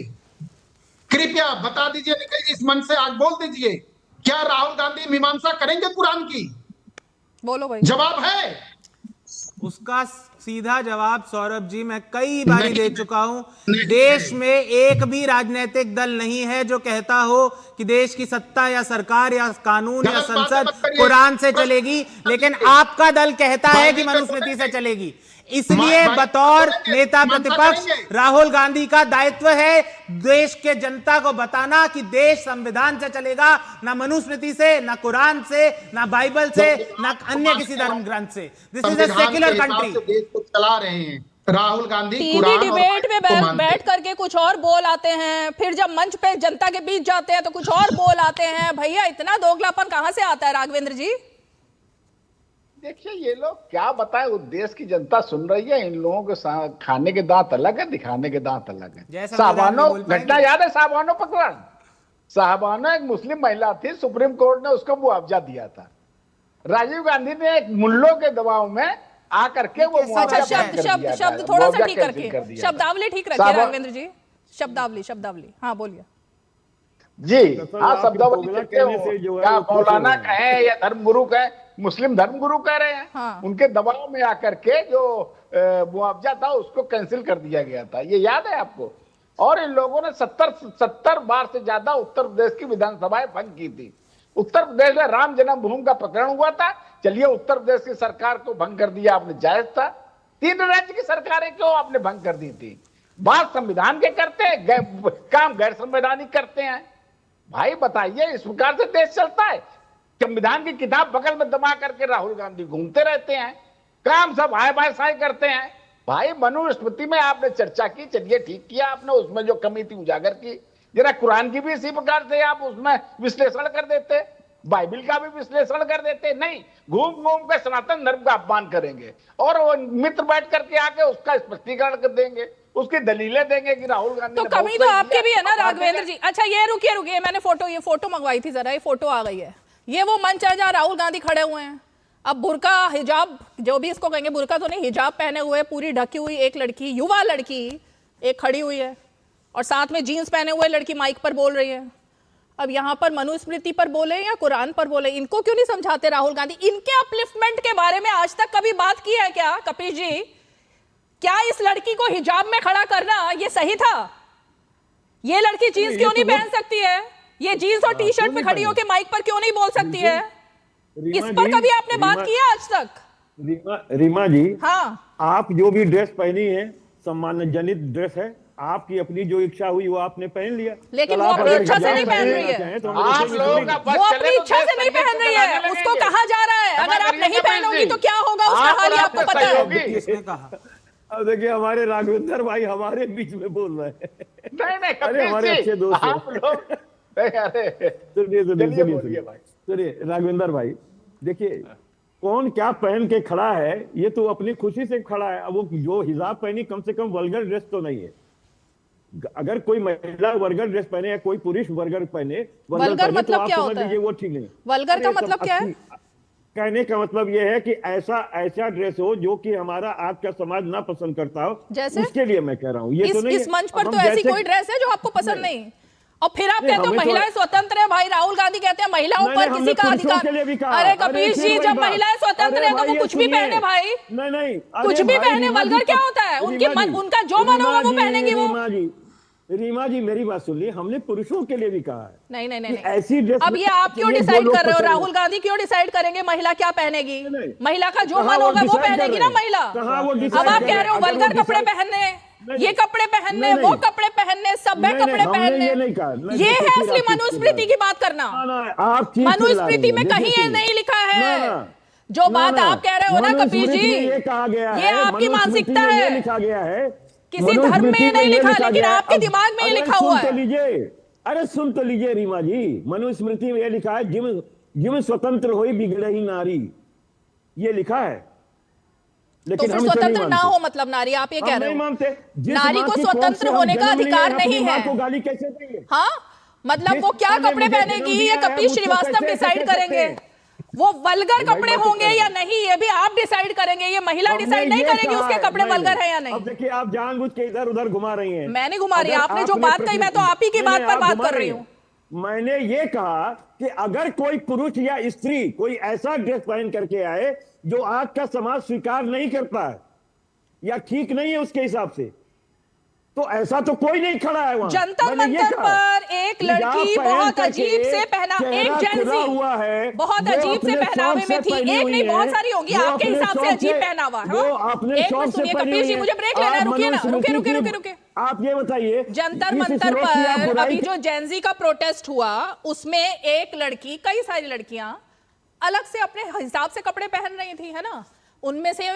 कृपया बता दीजिए, निखिल जी, इस मंच से आज बोल दीजिए, क्या राहुल गांधी मीमांसा करेंगे पुराण की? बोलो भाई। जवाब है उसका सीधा जवाब सौरभ जी मैं कई बारी दे चुका हूं। देश में एक भी राजनीतिक दल नहीं है जो कहता हो कि देश की सत्ता या सरकार या कानून या संसद कुरान से चलेगी, लेकिन आपका दल कहता है कि मनुस्मृति से चलेगी। इसलिए बतौर नेता प्रतिपक्ष राहुल गांधी का दायित्व है देश के जनता को बताना कि देश संविधान से चलेगा, ना मनुस्मृति से, ना कुरान से, ना बाइबल से, ना अन्य किसी धर्म ग्रंथ से। This is a secular country. देश को चला रहे हैं राहुल गांधी। टीवी डिबेट में बैठ करके कुछ और बोल आते हैं, फिर जब मंच पे जनता के बीच जाते हैं तो कुछ और बोल आते हैं। भैया इतना दोगलापन कहां से आता है राघवेंद्र जी? देखिए, ये लोग क्या बताएं, उस देश की जनता सुन रही है। इन लोगों के खाने के दांत अलग है, दिखाने के दांत अलग है। साहबानो घटना याद है? साहबानो प्रकरण, साहबानो एक मुस्लिम महिला थी, सुप्रीम कोर्ट ने उसको मुआवजा दिया था। राजीव गांधी ने एक मुल्लों के दबाव में आकर के वो शब्द थोड़ा सा ठीक करके, शब्दावली ठीक रखिए राघवेंद्र जी। शब्दावली हाँ बोलिए जी। हाँ, शब्दावली क्या मौलाना कहे या धर्मगुरु कहे, मुस्लिम धर्मगुरु कह रहे हैं। हाँ। उनके दबाव में आकर के जो मुआवजा था उसको कैंसिल कर दिया गया था, ये याद है आपको? और इन लोगों ने 70 बार से ज्यादा उत्तर प्रदेश की विधानसभाएं भंग की थी। उत्तर प्रदेश में राम जन्मभूमि का प्रकरण हुआ था, चलिए उत्तर प्रदेश की सरकार को भंग कर दिया आपने, जायज था। 3 राज्य की सरकारें क्यों आपने भंग कर दी थी? बात संविधान के करते हैं, काम गैर संवैधानिक करते हैं। भाई बताइए, इस प्रकार से देश चलता है? संविधान की किताब बगल में दबा करके राहुल गांधी घूमते रहते हैं, काम सब हाय बाय साय करते हैं। भाई मनुस्मृति में आपने चर्चा की, चलिए ठीक किया आपने, उसमें जो कमी थी उजागर की। जरा कुरान की भी इसी प्रकार से आप उसमें विश्लेषण कर देते, बाइबल का भी विश्लेषण कर देते। नहीं, घूम घूम कर सनातन धर्म का अपमान करेंगे और वो मित्र बैठ करके आके उसका स्पष्टीकरण कर देंगे, उसकी दलीलें देंगे कि राहुल गांधी तो कमी तो आपकी भी है ना राघवेंद्र जी। अच्छा ये रुकिए, मैंने ये फोटो मंगवाई थी, जरा ये फोटो आ गई है। ये वो मंच है जहाँ राहुल गांधी खड़े हुए हैं। अब बुर्का हिजाब जो भी इसको कहेंगे, बुर्का तो नहीं, हिजाब पहने हुए पूरी ढकी हुई एक लड़की, युवा लड़की एक खड़ी हुई है, और साथ में जीन्स पहने हुए लड़की माइक पर बोल रही है। अब यहाँ पर मनुस्मृति पर बोले या कुरान पर बोले, इनको क्यों नहीं समझाते राहुल गांधी? इनके अपलिफ्टमेंट के बारे में आज तक कभी बात की है क्या कपीश जी? क्या इस लड़की को हिजाब में खड़ा करना ये सही था? ये लड़की जीन्स क्यों नहीं पहन सकती है? ये जीन्स और टी शर्ट में खड़ी होकर माइक पर क्यों नहीं बोल सकती है? इस पर कभी आपने बात की है आज तक? रीमा जी, हाँ, आप जो भी ड्रेस पहनी है सम्मानजनित ड्रेस है, आपकी अपनी जो इच्छा हुई वो आपने पहन लिया, लेकिन वो अपनी इच्छा से नहीं पहन रही है। वो अपनी इच्छा से नहीं पहन रही है, उसको कहा जा रहा है अगर आप नहीं पहनोगी तो क्या होगा उसका हाल, आपको पता है। किसने कहा? अब देखिए, हमारे राघवेंद्र भाई हमारे बीच में बोल रहे हैं। नहीं, अरे हमारे अच्छे दोस्त सुनिए राघवेंद्र भाई, देखिए कौन क्या पहन के खड़ा है, ये तो अपनी खुशी से खड़ा है। अब वो जो हिजाब पहनी कम से कम वल्गर ड्रेस तो नहीं है। अगर कोई महिला वर्गर ड्रेस पहने या कोई पुरुष वर्गर पहने, वल्गर मतलब क्या होता है? वो ठीक नहीं। वल्गर का मतलब क्या है? कहने का मतलब यह है कि ऐसा ड्रेस हो जो कि हमारा आज का समाज ना पसंद करता हो, जैसे उसके लिए मैं कह रहा हूँ। ये तो नहीं, इस मंच पर तो ऐसी कोई ड्रेस है जो आपको पसंद नहीं, और फिर आप कहते हो महिलाएं स्वतंत्र है। भाई राहुल गांधी कहते हैं महिलाओं पर किसी का अधिकार। अरे कपीश जी, जब महिलाएं स्वतंत्र है तो वो कुछ भी पहने भाई, नहीं कुछ भी पहने। वल्गर क्या होता है? उनका जो मन होगा वो पहनेंगी वो। रीमा जी मेरी बात सुनिए, हमने पुरुषों के लिए भी कहा है। नहीं ऐसी ड्रेस अब ये आप क्यों डिसाइड कर रहे हो? राहुल गांधी क्यों डिसाइड करेंगे महिला क्या पहनेगी? महिला का जो मन होगा वो पहनेगी ना महिला। अब आप कह रहे हो वल्गर कपड़े पहनने, ये कपड़े पहनने, वो कपड़े पहनने, सभ्य कपड़े पहनने, ये है असली मनुस्मृति की बात करना। मनुस्मृति में कहीं ये नहीं लिखा है। जो बात आप कह रहे हो ना कपिल जी, ये कहा गया है, ये आपकी मानसिकता ये है, लिखा गया है, किसी धर्म में नहीं लिखा, लेकिन आपके दिमाग में ये लिखा हुआ है। अरे सुन तो लीजिए रीमा जी, मनुस्मृति में ये लिखा है, जिम स्वतंत्र होई बिगड़े ही नारी, ये लिखा है। लेकिन तो फिर स्वतंत्र ना हो मतलब नारी, आप ये कह रहे हो? नारी को स्वतंत्र होने का अधिकार नहीं है। गाली कैसे देंगे? हाँ, मतलब वो क्या कपड़े पहनेगी ये कपिल श्रीवास्तव डिसाइड करेंगे। वो वल्गर कपड़े होंगे या नहीं ये भी आप डिसाइड करेंगे, ये महिला डिसाइड नहीं करेगी उसके कपड़े वल्गर है या नहीं। अब देखिए आप जानबूझ के इधर उधर घुमा रही हैं। मैं नहीं घुमा रही, आपने जो बात कही मैं तो आप ही की बात पर बात कर रही हूँ। मैंने ये कहा कि अगर कोई पुरुष या स्त्री कोई ऐसा ड्रेस पहन करके आए जो आज का समाज स्वीकार नहीं करता है या ठीक नहीं है उसके हिसाब से, तो ऐसा तो कोई नहीं खड़ा है वहां। जंतर मंतर पर एक लड़की बहुत अजीब से पहना, एक जेंजी हुआ है, बहुत अजीब से पहनावे में थी, एक नहीं बहुत सारी होंगी आपके हिसाब से अजीब पहनावा। एक मिनट सुनिए कपिल जी, मुझे ब्रेक लेना है, रुकिए ना, रुके। आप ये बताइए, जंतर मंतर पर अभी जो जेंजी का प्रोटेस्ट हुआ उसमें एक लड़की, कई सारी लड़कियां अलग से अपने हिसाब से कपड़े पहन रही थी, है ना। उनमें से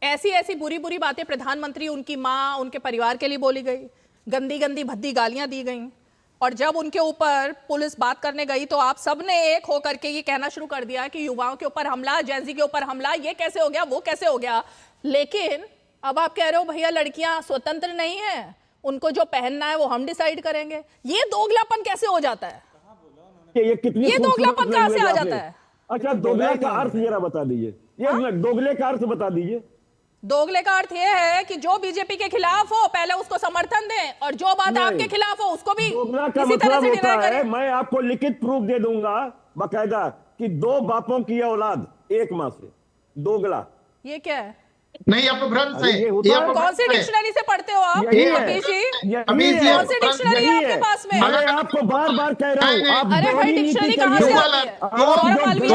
ऐसी बुरी बातें प्रधानमंत्री, उनकी माँ, उनके परिवार के लिए बोली गई, गंदी भद्दी गालियां दी गई। और जब उनके ऊपर पुलिस बात करने गई तो आप सब ने एक होकर के ये कहना शुरू कर दिया कि युवाओं के ऊपर हमला, जेंजी के ऊपर हमला, ये कैसे हो गया, वो कैसे हो गया। लेकिन अब आप कह रहे हो भैया लड़कियां स्वतंत्र नहीं है, उनको जो पहनना है वो हम डिसाइड करेंगे। ये दोगलापन कैसे हो जाता है? ये दोगलापन कहां से आ जाता है? अच्छा, दोगले का अर्थ जरा बता दीजिए, ये दोगले का अर्थ बता दीजिए। दोगले का अर्थ यह है कि जो बीजेपी के खिलाफ हो पहले उसको समर्थन दें और जो बात आपके खिलाफ हो उसको भी इसी तरह से डिनाई करें। मैं आपको लिखित प्रूफ दे दूंगा बाकायदा कि 2 बापों की औलाद एक मां से, दोगला। ये क्या है? नहीं, आपको भ्रम है। कौन सी डिक्शनरी से पढ़ते हो आप कपिल जी? कौन सी डिक्शनरी है आपके पास में? मैं आपको बार कह रहा हूँ। अरे भाई डिक्शनरी कहाँ से आती है? सौरभ मालवीय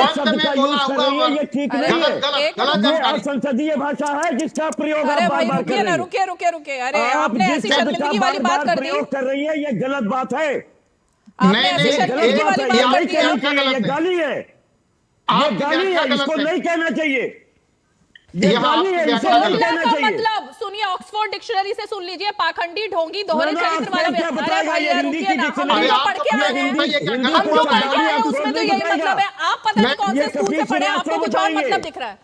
ये ठीक नहीं है, ये संसदीय भाषा है जिसका प्रयोग। अरे भाई रुकिए। अरे आपने ऐसी शर्मिंदगी वाली बात कर दी, कर रही है, ये गलत बात है। आपने ऐसी शर्मिंदगी वाली बात कर दी, ये गाली है, ये गाली है, इसको नहीं कहना चाहिए। मतलब सुनिए, ऑक्सफोर्ड डिक्शनरी से सुन लीजिए, पाखंडी, ढोंगी, दोहरे चरित्र वाला। अरे भैया रुकिए ना, हम जो पढ़ के आए हैं उसमें तो यही मतलब है। आप पता नहीं कौन से स्कूल से पढ़े, आपको कुछ और मतलब दिख रहा है।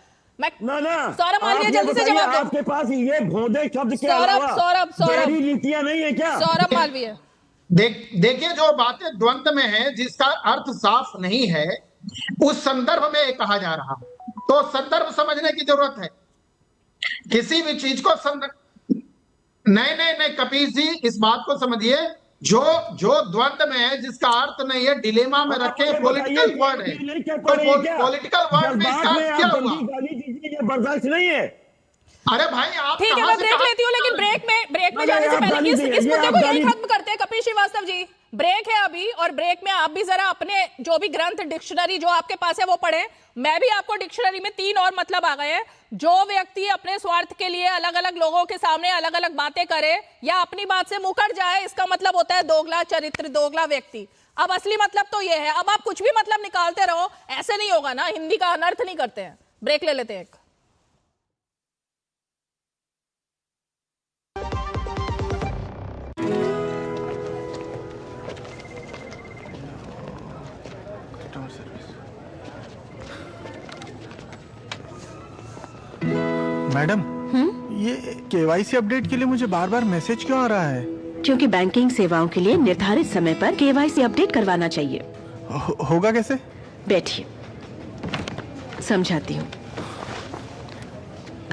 सौरभ मालवीय जल्दी से जवाब दो। आपके पास ये भोंदे शब्द के सौरभ नीतियां नहीं है क्या? सौरभ मालवीय देखिए, जो बातें द्वंद में है जिसका अर्थ साफ नहीं है, उस संदर्भ में कहा जा रहा, तो संदर्भ समझने की जरूरत है। किसी भी चीज को नहीं कपिल जी, इस बात को समझिए, जो द्वंद में है जिसका अर्थ नहीं है, डिलेमा में रखे पॉलिटिकल वर्ड है, तो पॉलिटिकल वर्ड में इसका अर्थ क्या हुआ? बर्दाश्त नहीं है। अरे भाई आप ठीक है, मैं ब्रेक लेती हूँ, लेकिन ब्रेक में जाने से पहले इस मुद्दे को यही खत्म करते हैं। कपिल श्रीवास्तव जी, ब्रेक है अभी, और ब्रेक में आप भी जरा अपने जो भी ग्रंथ, डिक्शनरी जो आपके पास है वो पढ़ें। मैं भी आपको डिक्शनरी में 3 और मतलब आ गए हैं। जो व्यक्ति अपने स्वार्थ के लिए अलग अलग लोगों के सामने अलग अलग बातें करे या अपनी बात से मुकर जाए, इसका मतलब होता है दोगला चरित्र, दोगला व्यक्ति। अब असली मतलब तो ये है। अब आप कुछ भी मतलब निकालते रहो, ऐसे नहीं होगा ना, हिंदी का अनर्थ नहीं करते हैं। ब्रेक ले लेते हैं एक। मैडम, ये केवाईसी अपडेट के लिए मुझे बार बार मैसेज क्यों आ रहा है? क्योंकि बैंकिंग सेवाओं के लिए निर्धारित समय पर केवाईसी अपडेट करवाना चाहिए। होगा कैसे? बैठिए, समझाती हूँ।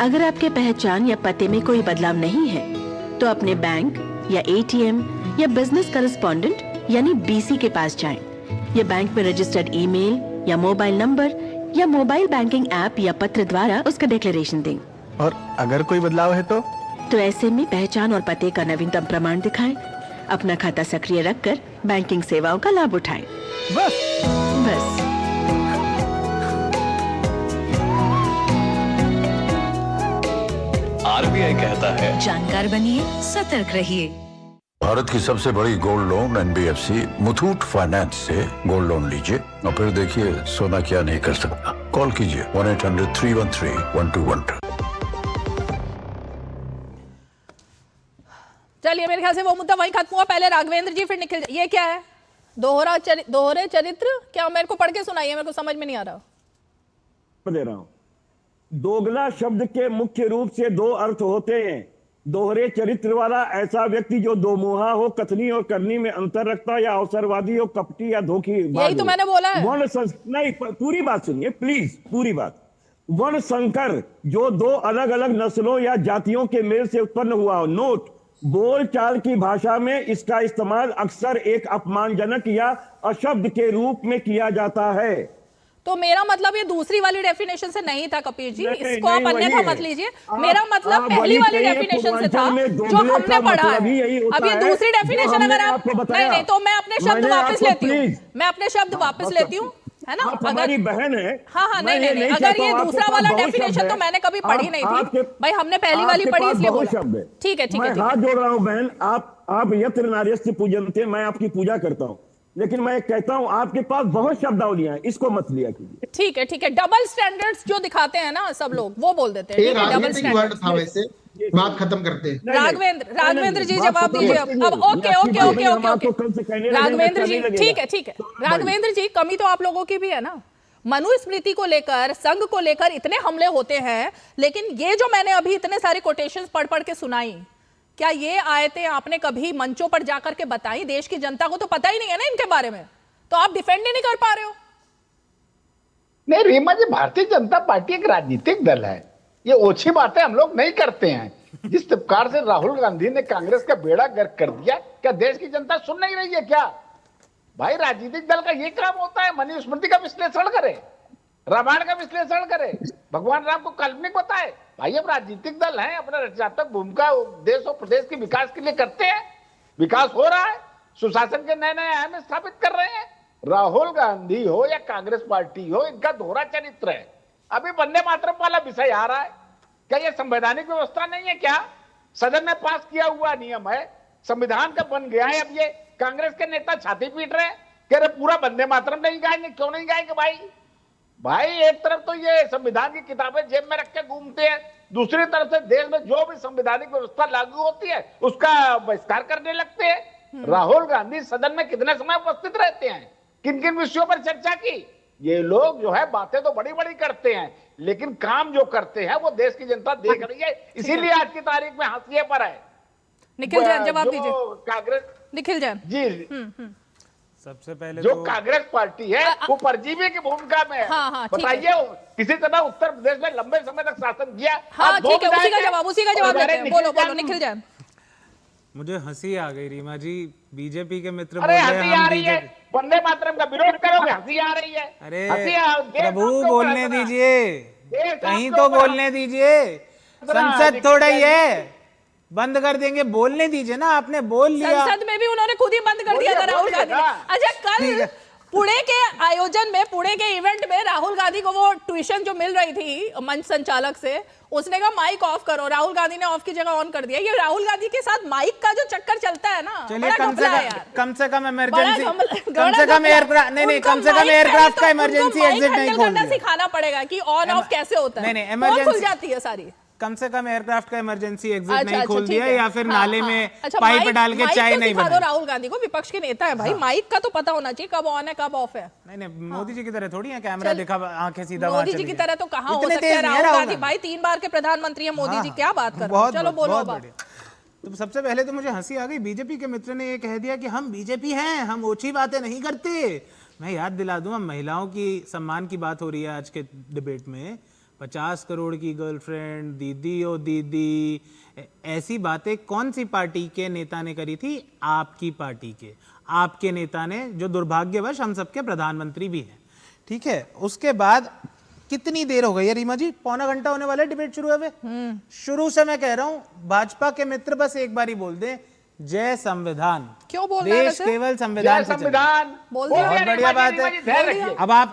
अगर आपके पहचान या पते में कोई बदलाव नहीं है तो अपने बैंक या एटीएम या बिजनेस करेस्पॉन्डेंट यानी बीसी के पास जाएं। या बैंक में रजिस्टर्ड ईमेल या मोबाइल नंबर या मोबाइल बैंकिंग ऐप या पत्र द्वारा उसका डिक्लेरेशन दें। और अगर कोई बदलाव है तो ऐसे में पहचान और पते का नवीनतम प्रमाण दिखाएं। अपना खाता सक्रिय रखकर बैंकिंग सेवाओं का लाभ उठाएं। बस। आरबीआई कहता है, जानकार बनिए, सतर्क रहिए। भारत की सबसे बड़ी gold loan NBFC Muthoot finance से गोल्ड लोन लीजिए और फिर देखिए सोना क्या नहीं कर सकता। कॉल कीजिए 1-800-313-1212। चलिए, मेरे ख्याल से वो मुद्दा वहीं खत्म हुआ। पहले राघवेंद्र जी, फिर निखिल। ये क्या है? दोहरे चरित्र? क्या? मेरे को पढ़ के सुनाइए, मेरे को समझ में नहीं आ रहा। दे रहा हूं। दोगला शब्द के मुख्य रूप से दो अर्थ होते हैं। दोहरे चरित्र वाला ऐसा व्यक्ति जो दो मुहा हो, कथनी और करनी में अंतर रखता, या अवसरवादी हो, कपटी या धोखी। यही तो मैंने बोला है। नहीं, पूरी बात सुनिए प्लीज, पूरी बात। वर्ण संकर जो दो अलग अलग नस्लों या जातियों के मेल से उत्पन्न हुआ हो। नोट, बोलचाल की भाषा में इसका इस्तेमाल अक्सर एक अपमानजनक या अशब्द के रूप में किया जाता है। तो मेरा मतलब ये दूसरी वाली डेफिनेशन से नहीं था कपिल जी, इसको आप अन्यथा मत लीजिए। मेरा मतलब पहली वाली डेफिनेशन से था जो हमने पढ़ा है। अब ये दूसरी डेफिनेशन अगर आप नहीं, तो मैं अपने शब्द वापस लेती हूँ, मैं अपने शब्द वापस लेती हूँ, है ना? हमारी बहन है। हाँ, नहीं, अगर ये दूसरा वाला डेफिनेशन तो मैंने कभी पढ़ी नहीं थी भाई, हमने पहली वाली पढ़ी इसलिए बोला। ठीक है, मैं हाथ जोड़ रहा हूँ बहन, आप यत्र नार्यस्य पूजन्ते, मैं आपकी पूजा करता हूँ, लेकिन मैं कहता हूं आपके पास बहुत शब्दावलियां हैं, इसको मत लिया कीजिए। ठीक है, डबल स्टैंडर्ड्स जो दिखाते हैं ना सब लोग, वो बोल देते हैं। डबल स्टैंडर्ड था वैसे। बात खत्म करते हैं। राघवेंद्र जी जवाब दीजिए अब। ओके राघवेंद्र जी, ठीक है। राघवेंद्र जी, कमी तो आप लोगों की भी है ना। मनुस्मृति को लेकर, संघ को लेकर इतने हमले होते हैं, लेकिन ये जो मैंने अभी इतने सारे कोटेशंस पढ़ के सुनाई, क्या ये आयतें आपने कभी मंचों पर जाकर के बताई? देश की जनता को तो पता ही नहीं है ना इनके बारे में, तो आप डिफेंड ही नहीं कर पा रहे हो। नहीं रीमा जी, भारतीय जनता पार्टी एक राजनीतिक दल है, ये ओछी बातें हम लोग नहीं करते हैं। जिस प्रकार से राहुल गांधी ने कांग्रेस का बेड़ा गर्क कर दिया, क्या देश की जनता सुन नहीं रही है क्या? भाई, राजनीतिक दल का ये काम होता है, मनुस्मृति का विश्लेषण करे, रामायण का विश्लेषण करे, भगवान राम को काल्पनिक बताए। भाई, अब राजनीतिक दल है, अपना रचनात्मक भूमिका देश और प्रदेश के विकास के लिए करते हैं। विकास हो रहा है, सुशासन के नए नए आयाम स्थापित कर रहे हैं। राहुल गांधी हो या कांग्रेस पार्टी हो, इनका दोहरा चरित्र है। अभी वंदे मातरम वाला विषय आ रहा है, क्या यह संवैधानिक व्यवस्था नहीं है? क्या सदन में पास किया हुआ नियम है, संविधान का बन गया है। अब ये कांग्रेस के नेता छाती पीट रहे हैं, कह रहे पूरा वंदे मातरम नहीं गाएंगे। क्यों नहीं गाएंगे भाई, एक तरफ तो ये संविधान की किताबें जेब में रख के घूमते हैं, दूसरी तरफ से देश में जो भी संवैधानिक व्यवस्था लागू होती है उसका बहिष्कार करने लगते हैं। राहुल गांधी सदन में कितने समय उपस्थित रहते हैं, किन किन विषयों पर चर्चा की? ये लोग जो है बातें तो बड़ी बड़ी करते हैं, लेकिन काम जो करते हैं वो देश की जनता देख रही है। इसीलिए आज की तारीख में हाशिए पर है। निखिल जैन, जवाब दीजिए। कांग्रेस, निखिल जैन जी, सबसे पहले जो कांग्रेस पार्टी है वो परजीवी की भूमिका में है। हाँ, बताइए, किसी तरह उत्तर प्रदेश में लंबे समय तक शासन किया। हाँ, ठीक है, उसी का जवाब देते हैं। बोलो निखिल जैन। मुझे हंसी आ गई रीमा जी, बीजेपी के मित्र अरे हंसी आ रही है, वंदे मातरम का विरोध करोगे, हंसी आ रही है। अरे प्रभु बोलने दीजिए, कहीं तो बोलने दीजिए, संसद थोड़ा ही है, बंद कर देंगे, बोलने दीजिए ना। आपने बोल लिया, संसद में भी उन्होंने खुद ही बंद कर दिया था राहुल गांधी ने। अच्छा, कल पुणे के आयोजन में, पुणे के इवेंट में राहुल गांधी को वो ट्यूशन जो मिल रही थी मंच संचालक से, उसने कहा माइक ऑफ करो, राहुल गांधी ने ऑफ की जगह ऑन कर दिया। ये राहुल गांधी के साथ माइक का जो चक्कर चलता है ना, चलिए कम से कम इमरजेंसी, कम से कम एयरक्राफ्ट का इमरजेंसी एग्जिट नहीं खोलना सिखाना पड़ेगा कि ऑन ऑफ कैसे होता है। नहीं, इमरजेंसी खुल जाती है सारी। कम से कम एयरक्राफ्ट का इमरजेंसी एग्जिट नहीं खोल दिया, या फिर नाले में पाइप डाल के चाय नहीं बनाई। राहुल गांधी को विपक्ष के नेता है भाई, माइक का तो पता होना चाहिए कब ऑन है कब ऑफ है। नहीं, मोदी जी की तरह थोड़ी है, कैमरा दिखा आंखें सीधा। मोदी जी की तरह तो कहाँ हो सकता है राहुल गांधी? भाई 3 बार के प्रधानमंत्री है मोदी जी, क्या बात कर रहे हो? चलो बोलो। तो सबसे पहले तो मुझे हंसी आ गई, बीजेपी के मित्र ने ये कह दिया कि हम बीजेपी हैं, हम ओछी बातें नहीं करते। मैं याद दिला दूं, महिलाओं की सम्मान की बात हो रही है आज के डिबेट में। 50 करोड़ की गर्लफ्रेंड, दीदी ओ दीदी, ऐसी बातें कौन सी पार्टी के नेता ने करी थी? आपकी पार्टी के, आपके नेता ने, जो दुर्भाग्यवश हम सबके प्रधानमंत्री भी हैं। ठीक है, उसके बाद कितनी देर हो गई है रीमा जी? पौना घंटा होने वाला है डिबेट शुरू हुए। शुरू से मैं कह रहा हूं, भाजपा के मित्र बस एक बार ही बोल दें, जय संविधान। क्यों बोल रहे हैं देश केवल संविधान से चलेगा। बोल दिया, बहुत बढ़िया बात है। अब आप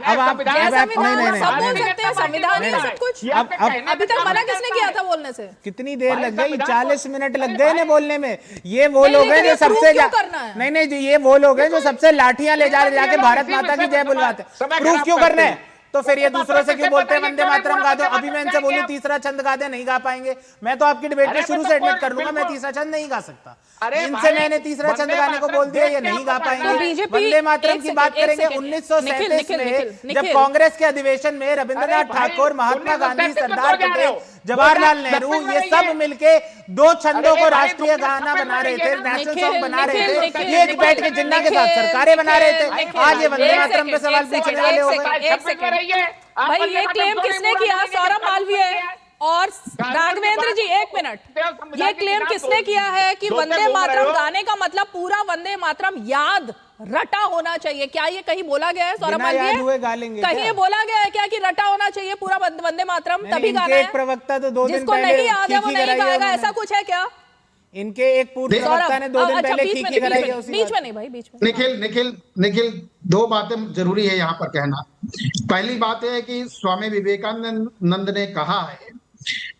संविधान ही सब कुछ। अभी तक मना किसने किया था बोलने से? कितनी देर लग गई? 40 मिनट लग गए ना बोलने में। ये वो लोग हैं जो सबसे नहीं, ये वो लोग हैं जो सबसे लाठियां ले जाके भारत माता की जय बुलवाते। प्रूफ क्यों करना है? तो फिर ये दूसरों से क्यों बोलते हैं वंदे मातरम गा दो? अभी मैं इनसे बोलूं तीसरा छंद गा दे, नहीं गा पाएंगे। मैं तो आपकी डिबेट में शुरू से एडमिट कर लूंगा मैं तीसरा छंद नहीं गा सकता। इनसे मैंने तीसरा छंद गाने को बोल दिया, ये नहीं गा पाएंगे। वंदे मातरम की बात करेंगे 1937 में जब कांग्रेस के अधिवेशन में रविंद्रनाथ ठाकुर, महात्मा गांधी, सरदार पटेल, जवाहरलाल नेहरू ये सब मिलके 2 छंदों को राष्ट्रीय गाना बना रहे थे, नेशनल सॉन्ग बना रहे थे। ये बैठ के जिन्ना के साथ सरकारें बना रहे थे। आज ये वंदे मातरम पे सवाल पूछने वाले हो गए। भाई ये क्लेम किसने किया? सौरभ मालवीय और राघवेंद्र जी, 1 मिनट। ये क्लेम किसने किया है कि वंदे मातरम गाने का मतलब पूरा वंदे मातरम याद रटा होना चाहिए? क्या ये कहीं बोला गया है सौरभ मालवीय? कहीं ये बोला गया है क्या कि रटा होना चाहिए पूरा वंदे मातरम तभी गाना है? प्रवक्ता तो 2 दिन जिसको नहीं याद है वो नहीं गाएगा, ऐसा कुछ है क्या? इनके एक पूर्व प्रवक्ता ने 2 दिन पहले खींची कराई है। बीच में नहीं भाई, बीच में। निखिल 2 बातें जरूरी है यहाँ पर कहना। पहली बात है कि स्वामी विवेकानंद ने कहा है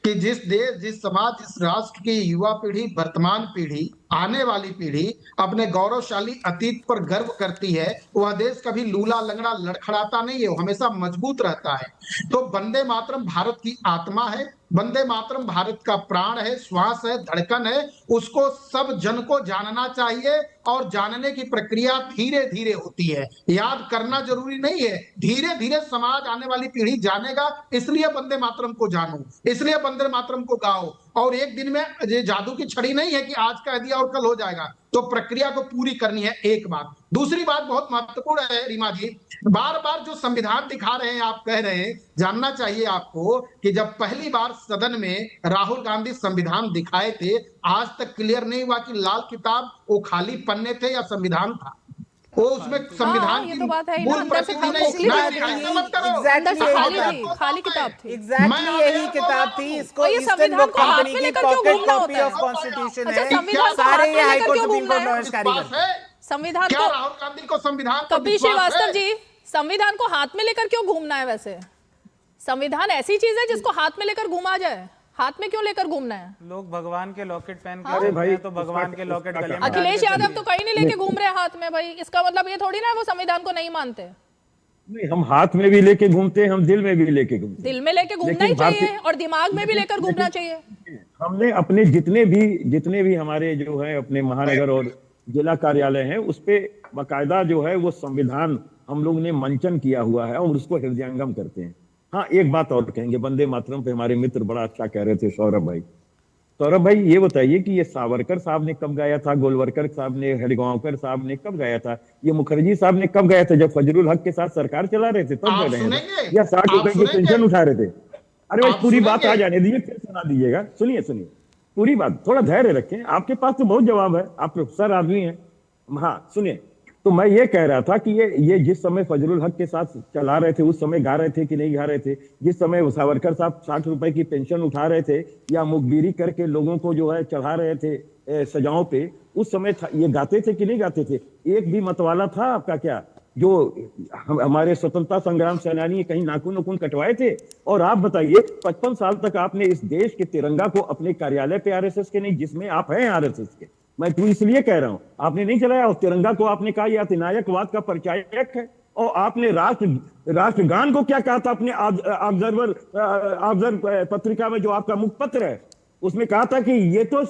कि जिस देश, जिस समाज, जिस राष्ट्र की युवा पीढ़ी, वर्तमान पीढ़ी, आने वाली पीढ़ी अपने गौरवशाली अतीत पर गर्व करती है, वह देश कभी लूला लंगड़ा लड़खड़ाता नहीं है, वो हमेशा मजबूत रहता है। तो वंदे मातरम भारत की आत्मा है, वंदे मातरम भारत का प्राण है, श्वास है, धड़कन है। उसको सब जन को जानना चाहिए और जानने की प्रक्रिया धीरे धीरे होती है। याद करना जरूरी नहीं है, धीरे धीरे समाज, आने वाली पीढ़ी जानेगा। इसलिए वंदे मातरम को जानो, इसलिए वंदे मातरम को गाओ। और एक दिन में ये जादू की छड़ी नहीं है कि आज कह दिया और कल हो जाएगा। तो प्रक्रिया को पूरी करनी है, एक बात। दूसरी बात बहुत महत्वपूर्ण है रीमा जी, बार बार जो संविधान दिखा रहे हैं, आप कह रहे हैं, जानना चाहिए आपको कि जब पहली बार सदन में राहुल गांधी संविधान दिखाए थे, आज तक क्लियर नहीं हुआ कि लाल किताब वो खाली पन्ने थे या संविधान था। वो उसमें संविधान की मूल प्रति खाली किताब थी। एग्जैक्टली यही किताब थी। इसको ईस्टर्न बुक कंपनी की पॉकेट कॉपी ऑफ कॉन्स्टिट्यूशन है। सारे ये high court supreme court lawyers कारीगर हैं। संविधान को राहुल गांधी को संविधान कपिल श्रीवास्तव जी, संविधान को हाथ में लेकर क्यों घूमना है? वैसे संविधान ऐसी चीज है जिसको हाथ में लेकर घूमा जाए? हाथ में क्यों लेकर घूमना है? लोग भगवान के लॉकेट पहन के तो भगवान के लॉकेट गले में। अखिलेश यादव तो कहीं नहीं लेके घूम रहे हाथ में भाई। इसका मतलब ये थोड़ी ना वो संविधान को नहीं मानते। नहीं, हम हाथ में भी लेके घूमते हैं, हम दिल में भी लेके घूमते हैं। दिल में लेके घूमना ही चाहिए और दिमाग में भी लेकर घूमना चाहिए। हमने अपने जितने भी हमारे जो है अपने महानगर और जिला कार्यालय हैं, उस पे बाकायदा जो है वो संविधान हम लोग ने मंचन किया हुआ है और उसको हृदयंगम करते हैं। हाँ, एक बात और कहेंगे, वंदे मातरम पे हमारे मित्र बड़ा अच्छा कह रहे थे सौरभ भाई, ये बताइए कि ये सावरकर साहब ने कब गाया था, गोलवरकर साहब ने, हरिगांवकर साहब ने कब गाया था, ये मुखर्जी साहब ने कब गाया था? जब फजलुल हक के साथ सरकार चला रहे थे तब गा रहे थे, या 60 रुपए की पेंशन उठा रहे थे? अरे भाई पूरी बात आ जाने दीजिए, फिर सुना दीजिएगा। सुनिए पूरी बात, थोड़ा धैर्य रखें, आपके पास तो बहुत जवाब है, आप प्रोफेसर आदमी हैं। हाँ सुनिए, तो मैं ये कह रहा था कि ये जिस समय फजलुल हक के साथ चला रहे थे उस समय गा रहे थे कि नहीं गा रहे थे? जिस समय सावरकर साहब 60 रुपए की पेंशन उठा रहे थे या मुखबिरी करके लोगों को जो है चढ़ा रहे थे सजाओं पे, उस समय ये गाते थे कि नहीं गाते थे? एक भी मतवाला था आपका क्या जो हमारे स्वतंत्रता संग्राम सेनानी कहीं नाखून कटवाए थे? और आप बताइए 55 साल तक आपने इस देश के तिरंगा को अपने कार्यालय पे आरएसएस के नहीं, जिसमें आप हैं आरएसएस के, मैं तो इसलिए कह रहा हूं, आपने नहीं चलाया। और तिरंगा को आपने कहा यह अधिनायकवाद का परिचायक है। और आपने राष्ट्रगान को क्या कहा था अपने ऑब्जर्वर पत्रिका में, जो आपका मुखपत्र है, उसमें कहा था कि ये तो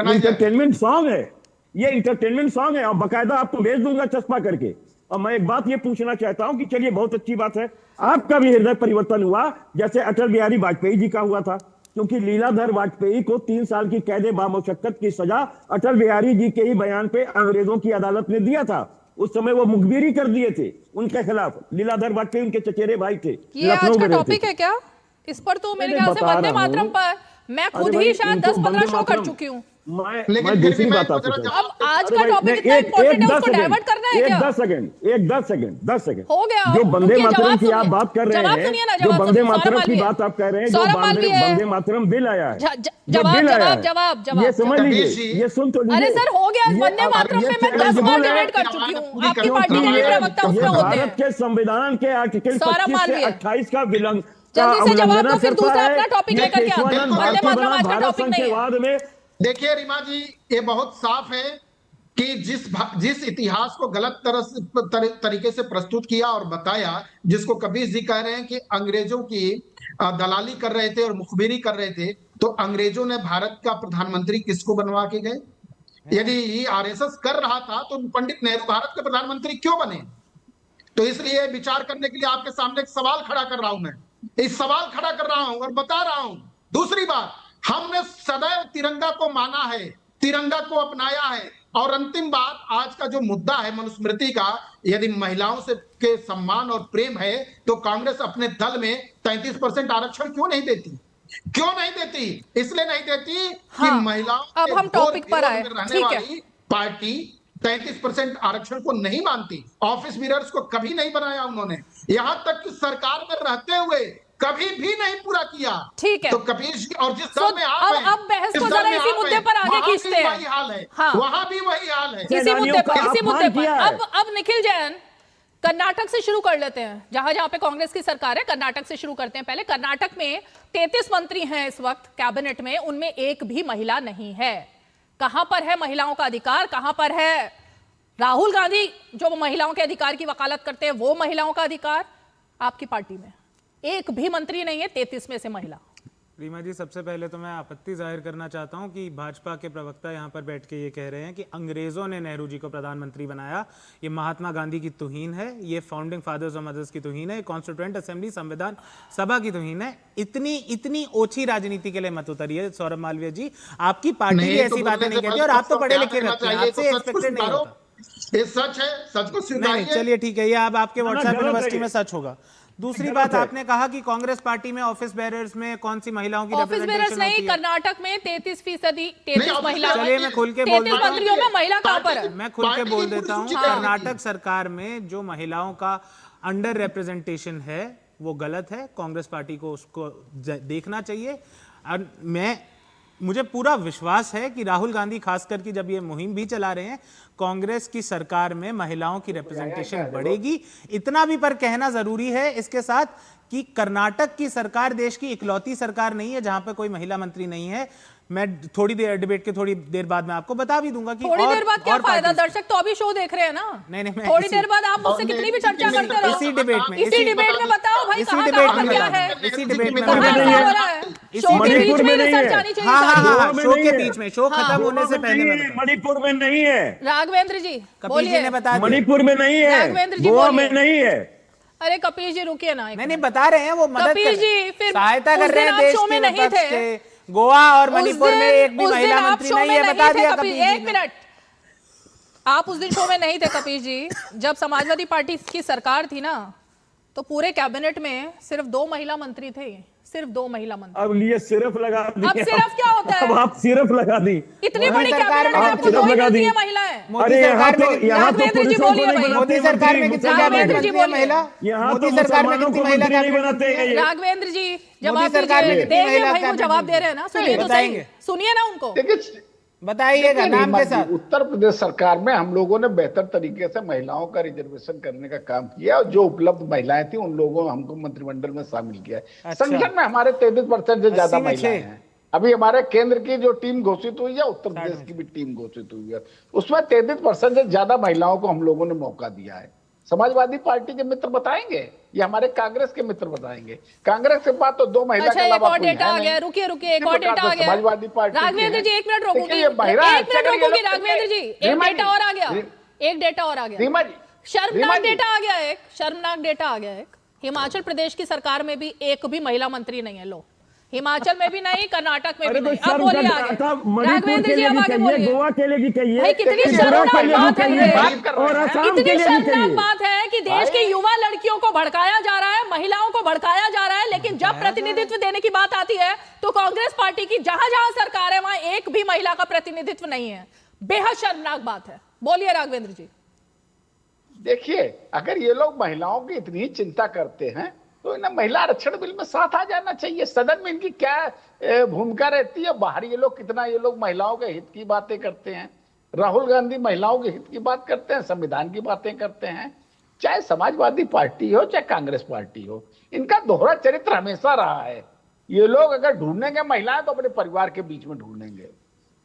इंटरटेनमेंट सॉन्ग है, ये इंटरटेनमेंट सॉन्ग है, और बाकायदा आपको भेज दूंगा चस्पा करके। और मैं एक बात ये पूछना चाहता हूं कि चलिए बहुत अच्छी बात है, आपका भी हृदय परिवर्तन हुआ जैसे अटल बिहारी वाजपेयी जी का हुआ था, क्योंकि लीलाधर वाजपेयी को 3 साल की कैद बामुशक्कत की सजा अटल बिहारी जी के ही बयान पे अंग्रेजों की अदालत ने दिया था। उस समय वो मुखबिरी कर दिए थे उनके खिलाफ। लीलाधर वाजपेयी उनके चचेरे भाई थे। ये आज का टॉपिक है क्या? इस पर तो मेरे ख्याल से वंदे मातरम पर मैं खुद ही शायद 10-15 शो कर चुकी हूँ। मैं दूसरी बात आपको अब आज का टॉपिक इतना इंपॉर्टेंट है, उसको डाइवर्ट करना है क्या? 10 सेकंड हो गया। जो वंदे रुकिए, मातरम जवाब की आप सुनिए। बात कर रहे जवाब हैं, सुनिए ना, जो जवाब वंदे सुनिए। मातरम सौरभ की मालवीय। बात आप कह रहे हैं, जो सौरभ मालवीय। वंदे मातरम बिल आया है, जवाब ये समझ लीजिए, ये सुन तो लीजिए। अरे सर हो गया, इस वंदे मातरम पे मैं 10 बार डिबेट कर चुकी हूँ। आपकी पार्टी के भी प्रवक्ता उसमें होते हैं। भारत के संविधान के आर्टिकल सौरभ 25 से मालवीय। 28 का विलंघन जल्दी से जवाब दो, फिर दूसरा अपना टॉपिक ये लेकर के आते हैं। केशवानंद वंदे भारती मातरम बना आज का भारत टॉपिक संघ नहीं के है। बाद में। देखिए रीमा जी, ये बहुत साफ है कि जिस इतिहास को गलत तरीके से प्रस्तुत किया और बताया, जिसको कबीर जी कह रहे हैं कि अंग्रेजों की दलाली कर रहे थे और मुखबिरी कर रहे थे, तो अंग्रेजों ने भारत का प्रधानमंत्री किसको बनवा के गए? यदि आरएसएस कर रहा था तो पंडित नेहरू भारत के प्रधानमंत्री क्यों बने? तो इसलिए विचार करने के लिए आपके सामने एक सवाल खड़ा कर रहा हूं। मैं इस सवाल खड़ा कर रहा हूं और बता रहा हूं। दूसरी बात, हमने सदैव तिरंगा को माना है, तिरंगा को अपनाया है। और अंतिम बात, आज का जो मुद्दा है मनुस्मृति का, यदि महिलाओं से के सम्मान और प्रेम है तो कांग्रेस अपने दल में 33% आरक्षण क्यों नहीं देती? क्यों नहीं देती? इसलिए नहीं देती कि महिलाओं अब हम टॉपिक पर आए, ठीक है। पार्टी 33% आरक्षण को नहीं मानती। ऑफिस बीयर्स को कभी नहीं बनाया उन्होंने, यहां तक कि सरकार में रहते हुए कभी भी नहीं पूरा किया। ठीक है। तो कबीर जी और जिस दल में आप हैं, अब बहस को जरा इसी मुद्दे पर आगे खींचते हैं। वही हाल है, हाँ। वहां भी वही हाल है। इसी मुद्दे पर अब निखिल जैन, कर्नाटक से शुरू कर लेते हैं। जहां पे कांग्रेस की सरकार है, कर्नाटक से शुरू करते हैं। पहले कर्नाटक में 33 मंत्री हैं इस वक्त कैबिनेट में, उनमें एक भी महिला नहीं है। कहां पर है महिलाओं का अधिकार? कहां पर है राहुल गांधी जो महिलाओं के अधिकार की वकालत करते हैं, वो महिलाओं का अधिकार? आपकी पार्टी में एक भी मंत्री नहीं है, 33 में से महिला। रीमा जी, सबसे पहले तो मैं आपत्ति जाहिर करना चाहता हूं कि भाजपा के प्रवक्ता यहां पर बैठ के ये कह रहे हैं कि अंग्रेजों ने नेहरू जी को प्रधानमंत्री बनाया। ये महात्मा गांधी की तौहीन है, ये फाउंडिंग फादर्स और मदर्स की तौहीन है, कॉन्स्टिट्यूएंट असेंबली संविधान सभा की तौहीन है। इतनी ओछी राजनीति के लिए मत उतरिए सौरभ मालवीय जी। आपकी पार्टी भी ऐसी बातें नहीं कहती और आप तो पढ़े लिखे रहते हैं, आपसे एक्सपेक्टेड नहीं होता। ये सच है, सच को स्वीकारिए। चलिए ठीक है, ये अब आपके व्हाट्सएप यूनिवर्सिटी में सच होगा। दूसरी बात, आपने कहा कि कांग्रेस पार्टी में ऑफिस बेयरर्स में कौन सी महिलाओं की ऑफिस बेयरर्स नहीं, कर्नाटक में 33% 33 महिला। चलिए मैं खुल के बोल देता हूं, मंत्रियों में महिला कहां पर है? मैं खुल के बोल देता हूं, कर्नाटक सरकार में जो महिलाओं का अंडर रिप्रेजेंटेशन है वो गलत है। कांग्रेस पार्टी को उसको देखना चाहिए। और मुझे पूरा विश्वास है कि राहुल गांधी खासकर कि जब ये मुहिम भी चला रहे हैं, कांग्रेस की सरकार में महिलाओं की रिप्रेजेंटेशन बढ़ेगी। इतना भी पर कहना जरूरी है इसके साथ कि कर्नाटक की सरकार देश की इकलौती सरकार नहीं है जहां पे कोई महिला मंत्री नहीं है। मैं थोड़ी देर डिबेट के थोड़ी देर बाद में आपको बता भी दूंगा कि थोड़ी देर बाद क्या फायदा? दर्शक तो अभी शो देख रहे हैं ना। नहीं, थोड़ी देर बाद आप मुझसे कितनी भी चर्चा करते रहो। इसी डिबेट में बताओ भाई, इसी डिबेट में क्या है? इसी डिबेट में शो के बीच में रिसर्च आनी चाहिए। हाँ, शो के बीच में, शो खत्म होने से पहले। मणिपुर में नहीं है। राघवेंद्र जी बोलिए। ने बता दिया मणिपुर में नहीं है, राघवेंद्र जी गोवा में नहीं है। अरे कपिल जी रुकिए ना। नहीं बता रहे हैं, वो मदद कपिल जी फिर सहायता कर रहे हैं देश में नहीं थे। गोवा और मणिपुर में एक भी महिला मंत्री नहीं है, बता दिया कपिल जी। एक मिनट, आप उस दिन शो में नहीं थे कपिल जी। जब समाजवादी पार्टी की सरकार थी ना, तो पूरे कैबिनेट में सिर्फ 2 महिला मंत्री थे, सिर्फ 2 महिला मंत्री। अब ये सिर्फ लगा दी। अब सिर्फ क्या होता है? अब आप सिर्फ लगा दी। इतनी बड़ी कैबिनेट में आपको 2 ही मिलती है महिलाएं। अरे यहाँ तो राघवेंद्र जी बोलिए भाई। मोदी सरकार में कितनी राघवेंद्र जी बोलिए। मोदी सरकार में कितनी महिला नहीं बनाते हैं। राघवेंद्र जी जवाब दीजिए। देंगे भाई, वो जवाब दे रहे हैं ना, सुनिए तो सही, सुनिए ना उनको, बताइएगा नाम के साथ। उत्तर प्रदेश सरकार में हम लोगों ने बेहतर तरीके से महिलाओं का रिजर्वेशन करने का काम किया और जो उपलब्ध महिलाएं थी उन लोगों हमको मंत्रिमंडल में शामिल किया है। अच्छा। संगठन में हमारे 33% से ज्यादा महिलाएं हैं। अभी हमारे केंद्र की जो टीम घोषित हुई है, उत्तर प्रदेश की भी टीम घोषित हुई है, उसमें 33% से ज्यादा महिलाओं को हम लोगों ने मौका दिया है। समाजवादी पार्टी के मित्र बताएंगे, ये हमारे कांग्रेस के मित्र बताएंगे। कांग्रेस के पास तो 2 महिला के अलावा कोई है नहीं। रुकिए, एक और डेटा आ गया। समाजवादी पार्टी राघवेंद्र जी 1 मिनट रोकूंगी, 1 मिनट रोकूंगी राघवेंद्र जी। एक डेटा और आ गया, एक डेटा और आ गया। शर्मनाक डेटा आ गया, एक शर्मनाक डेटा आ गया। एक हिमाचल प्रदेश की सरकार में भी एक भी महिला मंत्री नहीं है। लो, हिमाचल में भी नहीं, कर्नाटक में भी नहीं। अब बोलिए आगे, राघवेंद्र जी अब आगे बोलिए। गोवा के लिए भी कहिए, भाई कितनी शर्मनाक बात है ये। और असम इतनी शर्मनाक बात है कि देश की युवा लड़कियों को भड़काया जा रहा है, महिलाओं को भड़काया जा रहा है, लेकिन जब प्रतिनिधित्व देने की बात आती है तो कांग्रेस पार्टी की जहां जहां सरकार है वहां एक भी महिला का प्रतिनिधित्व नहीं है। बेहद शर्मनाक बात है। बोलिए राघवेंद्र जी। देखिए, अगर ये लोग महिलाओं की इतनी चिंता करते हैं तो इन्हें महिला आरक्षण बिल में साथ आ जाना चाहिए। सदन में इनकी क्या भूमिका रहती है? बाहर ये लोग कितना ये लोग महिलाओं के हित की बातें करते हैं। राहुल गांधी महिलाओं के हित की बात करते हैं, संविधान की बातें करते हैं। चाहे समाजवादी पार्टी हो चाहे कांग्रेस पार्टी हो, इनका दोहरा चरित्र हमेशा रहा है। ये लोग अगर ढूंढेंगे महिलाएं तो अपने परिवार के बीच में ढूंढेंगे,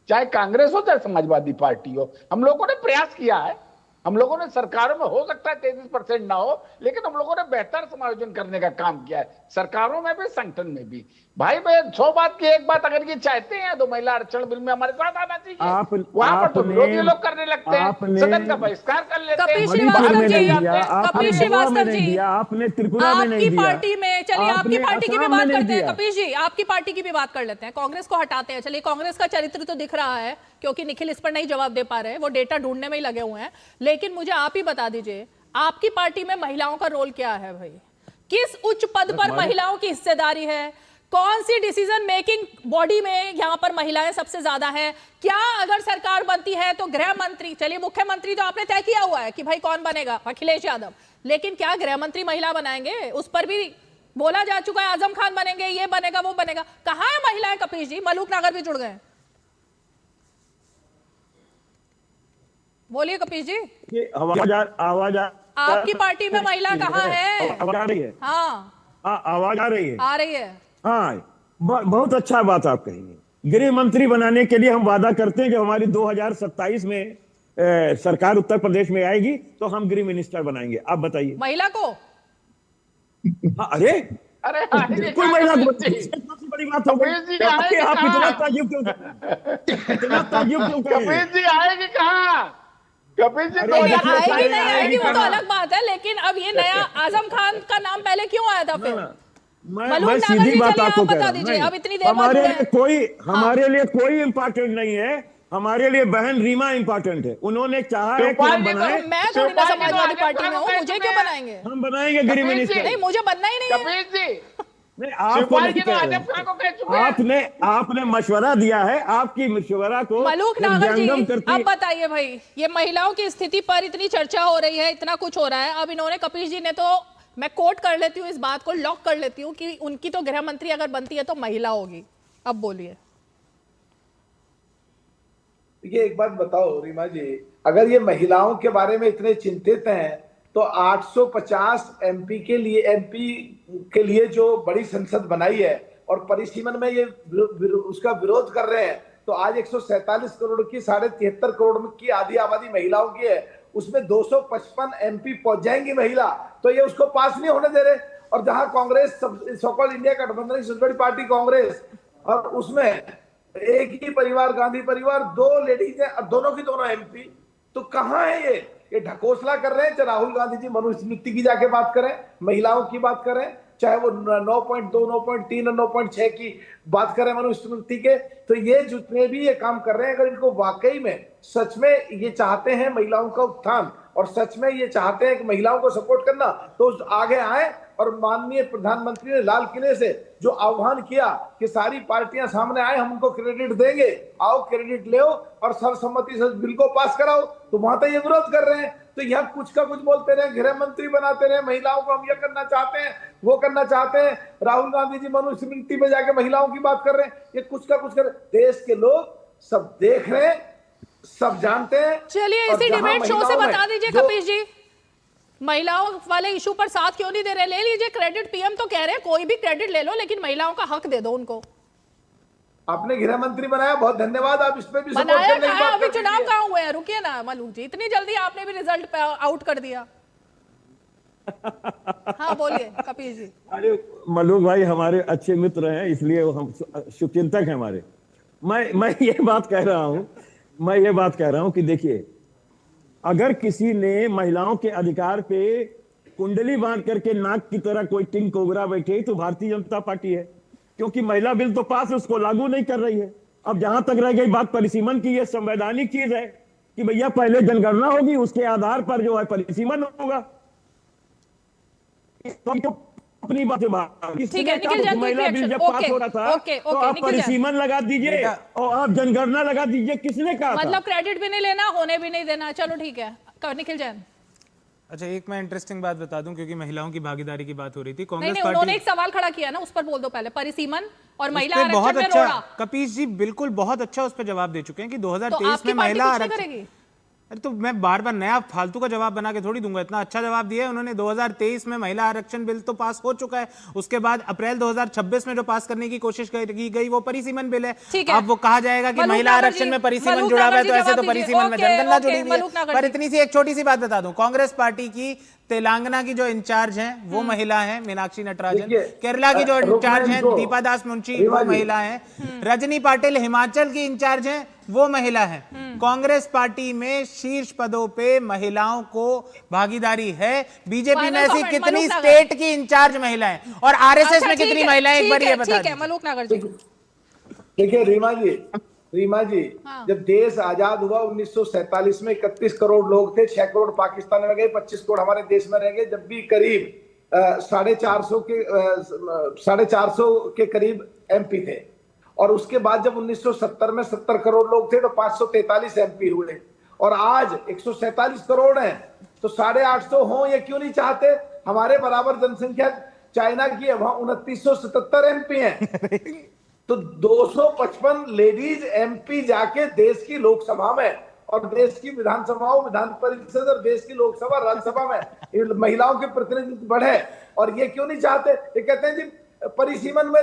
चाहे कांग्रेस हो चाहे समाजवादी पार्टी हो। हम लोगों ने प्रयास किया है, हम लोगों ने सरकारों में हो सकता है 33% ना हो, लेकिन हम लोगों ने बेहतर समायोजन करने का काम किया है, सरकारों में भी संगठन में भी। भाई मैं 100 बात की एक बात अगर ये चाहते हैं तो महिला आरक्षण बिल में हमारे साथ आना चाहिए। वहां पर तो विरोधी लोग करने लगते हैं, सदन का बहिष्कार कर लेते हैं। कपिल श्रीवास्तव जी, आपने त्रिपुरा में नहीं दिया। पार्टी में चलिए आपकी पार्टी की भी बात करते हैं। कपिल जी, आपकी पार्टी की भी बात कर लेते हैं, कांग्रेस को हटाते हैं। चलिए, कांग्रेस का चरित्र तो दिख रहा है क्योंकि निखिल इस पर नहीं जवाब दे पा रहे, वो डेटा ढूंढने में ही लगे हुए हैं। लेकिन मुझे आप ही बता दीजिए, आपकी पार्टी में महिलाओं का रोल क्या है भाई? किस उच्च पद पर महिलाओं की हिस्सेदारी है? कौन सी डिसीजन मेकिंग बॉडी में यहां पर महिलाएं सबसे ज्यादा हैं? क्या अगर सरकार बनती है तो गृह मंत्री, चलिए मुख्यमंत्री तो आपने तय किया हुआ है कि भाई कौन बनेगा, अखिलेश यादव, लेकिन क्या गृह मंत्री महिला बनाएंगे? उस पर भी बोला जा चुका है, आजम खान बनेंगे, ये बनेगा वो बनेगा। कहां है महिलाएं कपीश जी? मलूक नागर भी जुड़ गए। बोलिए कपीश जी। आवाज आपकी पार्टी में महिला कहाँ है? आवाज आ रही है? हाँ आवाज आ रही है? आ रही है। हाँ, बहुत अच्छा बात आप कहेंगे। गृह मंत्री बनाने के लिए हम वादा करते हैं कि हमारी 2027 में सरकार उत्तर प्रदेश में आएगी तो हम गृह मिनिस्टर बनाएंगे। आप बताइए। महिला को? हाँ, अरे बिल्कुल महिला को। सबसे बड़ी बात हो गई। आप इतना ताज्जुब क्यों कपिल जी आएगी कहाँ? कपिल जी आएगी नहीं आएगी वो तो अलग बात है, लेकिन अब ये नया आजम खान का नाम पहले क्यों आया था फिर? मैं सीधी बात आपको कह रहा हूं। अब इतनी देर हमारे लिए कोई इम्पोर्टेंट नहीं है। हमारे लिए बहन रीमा इम्पोर्टेंट है। उन्होंने चाहा है कि हम बनाएं। मैं थोड़ी ना समाजवादी पार्टी में हूँ, मुझे क्यों बनाएंगे? हम बनाएंगे गृह मिनिस्टर। नहीं, मुझे बनना ही नहीं है। नहीं, आपने मशवरा दिया है, आपकी मशवरा को मलूक नागर जी, अब बताइए भाई, ये महिलाओं की स्थिति पर इतनी चर्चा हो रही है, इतना कुछ हो रहा है। अब इन्होंने, कपिल जी ने तो, मैं कोट कर लेती हूँ इस बात को, लॉक कर लेती हूँ कि उनकी तो गृह मंत्री अगर बनती है तो महिला होगी। अब बोलिए। ये एक बात बताओ रीमा जी, अगर ये महिलाओं के बारे में इतने चिंतित हैं तो 850 एमपी के लिए जो बड़ी संसद बनाई है और परिसीमन में ये उसका विरोध कर रहे हैं, तो आज 147 करोड़ की 73.5 करोड़ की आधी आबादी महिलाओं की है, उसमें 255 एमपी पहुंच जाएंगी महिला, तो ये उसको पास नहीं होने दे रहे। और जहां कांग्रेस, सो-कॉल्ड इंडिया गठबंधन की सबसे बड़ी पार्टी कांग्रेस, और उसमें एक ही परिवार, गांधी परिवार, 2 लेडीज है, दोनों की दोनों एमपी, तो कहां है ये ढकोसला कर रहे हैं। चाहे राहुल गांधी जी मनुस्मृति की जाके बात करें, महिलाओं की बात करें, चाहे वो 9.2, 9.3 और 9.6 की बात करें मनुस्मृति के, तो ये जितने भी ये काम कर रहे हैं, अगर इनको वाकई में सच में ये चाहते हैं महिलाओं का उत्थान और सच में ये चाहते हैं कि महिलाओं को सपोर्ट करना, तो आगे आए। और माननीय प्रधानमंत्री ने लाल किले से जो आह्वान किया कि सारी पार्टियां सामने आए, हम उनको क्रेडिट देंगे, आओ क्रेडिट ले और सर्वसम्मति से बिल को पास कराओ, तो वहां तो ये विरोध कर रहे हैं। तो यहाँ कुछ का कुछ बोलते रहे, गृह मंत्री बनाते रहे, महिलाओं को हम ये करना चाहते हैं, वो करना चाहते हैं। राहुल गांधी जी मनुस्मृति में जाके महिलाओं की बात कर रहे हैं, ये कुछ का कुछ कर। देश के लोग सब देख रहे हैं, सब जानते हैं। चलिए इसी डिबेट शो से बता दीजिए कपिल जी, महिलाओं वाले इशू पर साथ क्यों नहीं दे रहे? ले लीजिए क्रेडिट, पीएम तो कह रहे हैं कोई भी क्रेडिट ले लो, लेकिन महिलाओं का हक दे दो उनको। आपने गृह मंत्री बनाया, बहुत धन्यवाद। आप इस पे भी बनाया कहाँ? अभी चुनाव कहाँ हुए हैं? रुकिए ना मलूक जी, इतनी जल्दी आपने भी रिजल्ट आउट कर दिया। हाँ बोलिए कपिल जी। अरे मलूक भाई हमारे अच्छे मित्र हैं, इसलिए हम शुभचिंतक हैं हमारे। मैं ये बात कह रहा हूं कि देखिए, अगर किसी ने महिलाओं के अधिकार पे कुंडली बांध करके नाक की तरह कोई किंग कोबरा बैठे तो भारतीय जनता पार्टी है, क्योंकि महिला बिल तो पास उसको लागू नहीं कर रही है। अब जहां तक रह गई बात परिसीमन की, ये संवैधानिक चीज है कि भैया पहले जनगणना होगी, उसके आधार पर जो है परिसीमन होगा। अपनी बात ठीक है, निखिल जैन, महिला बिल जब पास हो रहा था तो आप परिसीमन लगा दीजिए और आप जनगणना लगा दीजिए, किसने कहा? मतलब क्रेडिट भी नहीं लेना, होने भी नहीं देना। चलो ठीक है, निखिल जैन। अच्छा, एक मैं इंटरेस्टिंग बात बता दूं, क्योंकि महिलाओं की भागीदारी की बात हो रही थी। कांग्रेस नहीं, पार्टी उन्होंने एक सवाल खड़ा किया ना, उस पर बोल दो पहले। परिसीमन और महिला आरक्षण बहुत में अच्छा, रोड़ा। कपीश जी बिल्कुल बहुत अच्छा उस पर जवाब दे चुके हैं कि 2023 में महिला आरक्षण। अरे तो मैं बार बार नया फालतू का जवाब बना के थोड़ी दूंगा, इतना अच्छा जवाब दिया है उन्होंने। 2023 में महिला आरक्षण बिल तो पास हो चुका है, उसके बाद अप्रैल 2026 में जो पास करने की कोशिश की गई वो परिसीमन बिल है। अब वो कहा जाएगा कि महिला आरक्षण में परिसीमन जुड़ा हुआ है, तो ऐसे तो परिसीमन में जनगणना जुड़ी हुई है। पर इतनी सी एक छोटी सी बात बता दूं, कांग्रेस पार्टी की तेलंगाना की जो इंचार्ज हैं वो महिला हैं मीनाक्षी नटराजन, केरला की जो इंचार्ज हैं दीपा दास मुंशी वो महिला हैं, रजनी पाटिल हिमाचल की इंचार्ज हैं वो महिला हैं। कांग्रेस पार्टी में शीर्ष पदों पे महिलाओं को भागीदारी है। बीजेपी में ऐसी कितनी स्टेट की इंचार्ज महिलाएं और आरएसएस में कितनी महिलाएं, एक बार ये बता दीजिए। मलूक नागर जी। देखिए रीमा जी, जब देश आजाद हुआ 1947 में 31 करोड़ लोग थे, 6 करोड़ पाकिस्तान में गए, 25 करोड़ हमारे देश में रह गए, जब भी करीब 450 के करीब एमपी थे। और उसके बाद जब 1970 में 70 करोड़ लोग थे तो 543 एमपी हुए, और आज 147 करोड़ हैं, तो 850 हो ये क्यों नहीं चाहते? हमारे बराबर जनसंख्या चाइना की है, वहां 2977 एमपी हैं। तो 255 लेडीज एमपी जाके देश की लोकसभा में और देश की विधानसभाओं, विधान परिषद और देश की लोकसभा राज्यसभा में महिलाओं के प्रतिनिधित्व बढ़े। और ये क्यों नहीं चाहते? ये कहते हैं जी परिसीमन में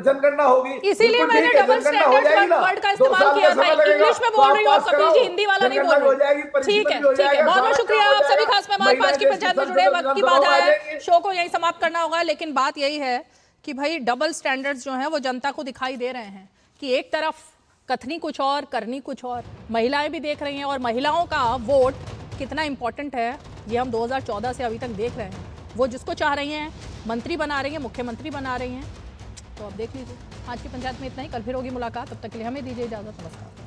जनगणना होगी, इसीलिए मैंने डबल स्टैंडर्ड वर्ड का इस्तेमाल किया था। इंग्लिश में बोल रही हूँ कपिल जी, हिंदी वाला नहीं बोल रही। ठीक है, ठीक है, बहुत बहुत शुक्रिया आप सभी खास मेहमान 5 की पंचायत में जुड़े। वक्त की बात है, शो को यही समाप्त करना होगा। लेकिन बात यही है कि भाई डबल स्टैंडर्ड्स जो हैं वो जनता को दिखाई दे रहे हैं कि एक तरफ कथनी कुछ और, करनी कुछ और। महिलाएं भी देख रही हैं और महिलाओं का वोट कितना इंपॉर्टेंट है ये हम 2014 से अभी तक देख रहे हैं। वो जिसको चाह रही हैं मंत्री बना रही हैं, मुख्यमंत्री बना रही हैं। तो अब देख लीजिए। आज की पंचायत में इतना ही, कल फिर होगी मुलाकात। तब तक के लिए हमें दीजिए इजाजत। नमस्कार।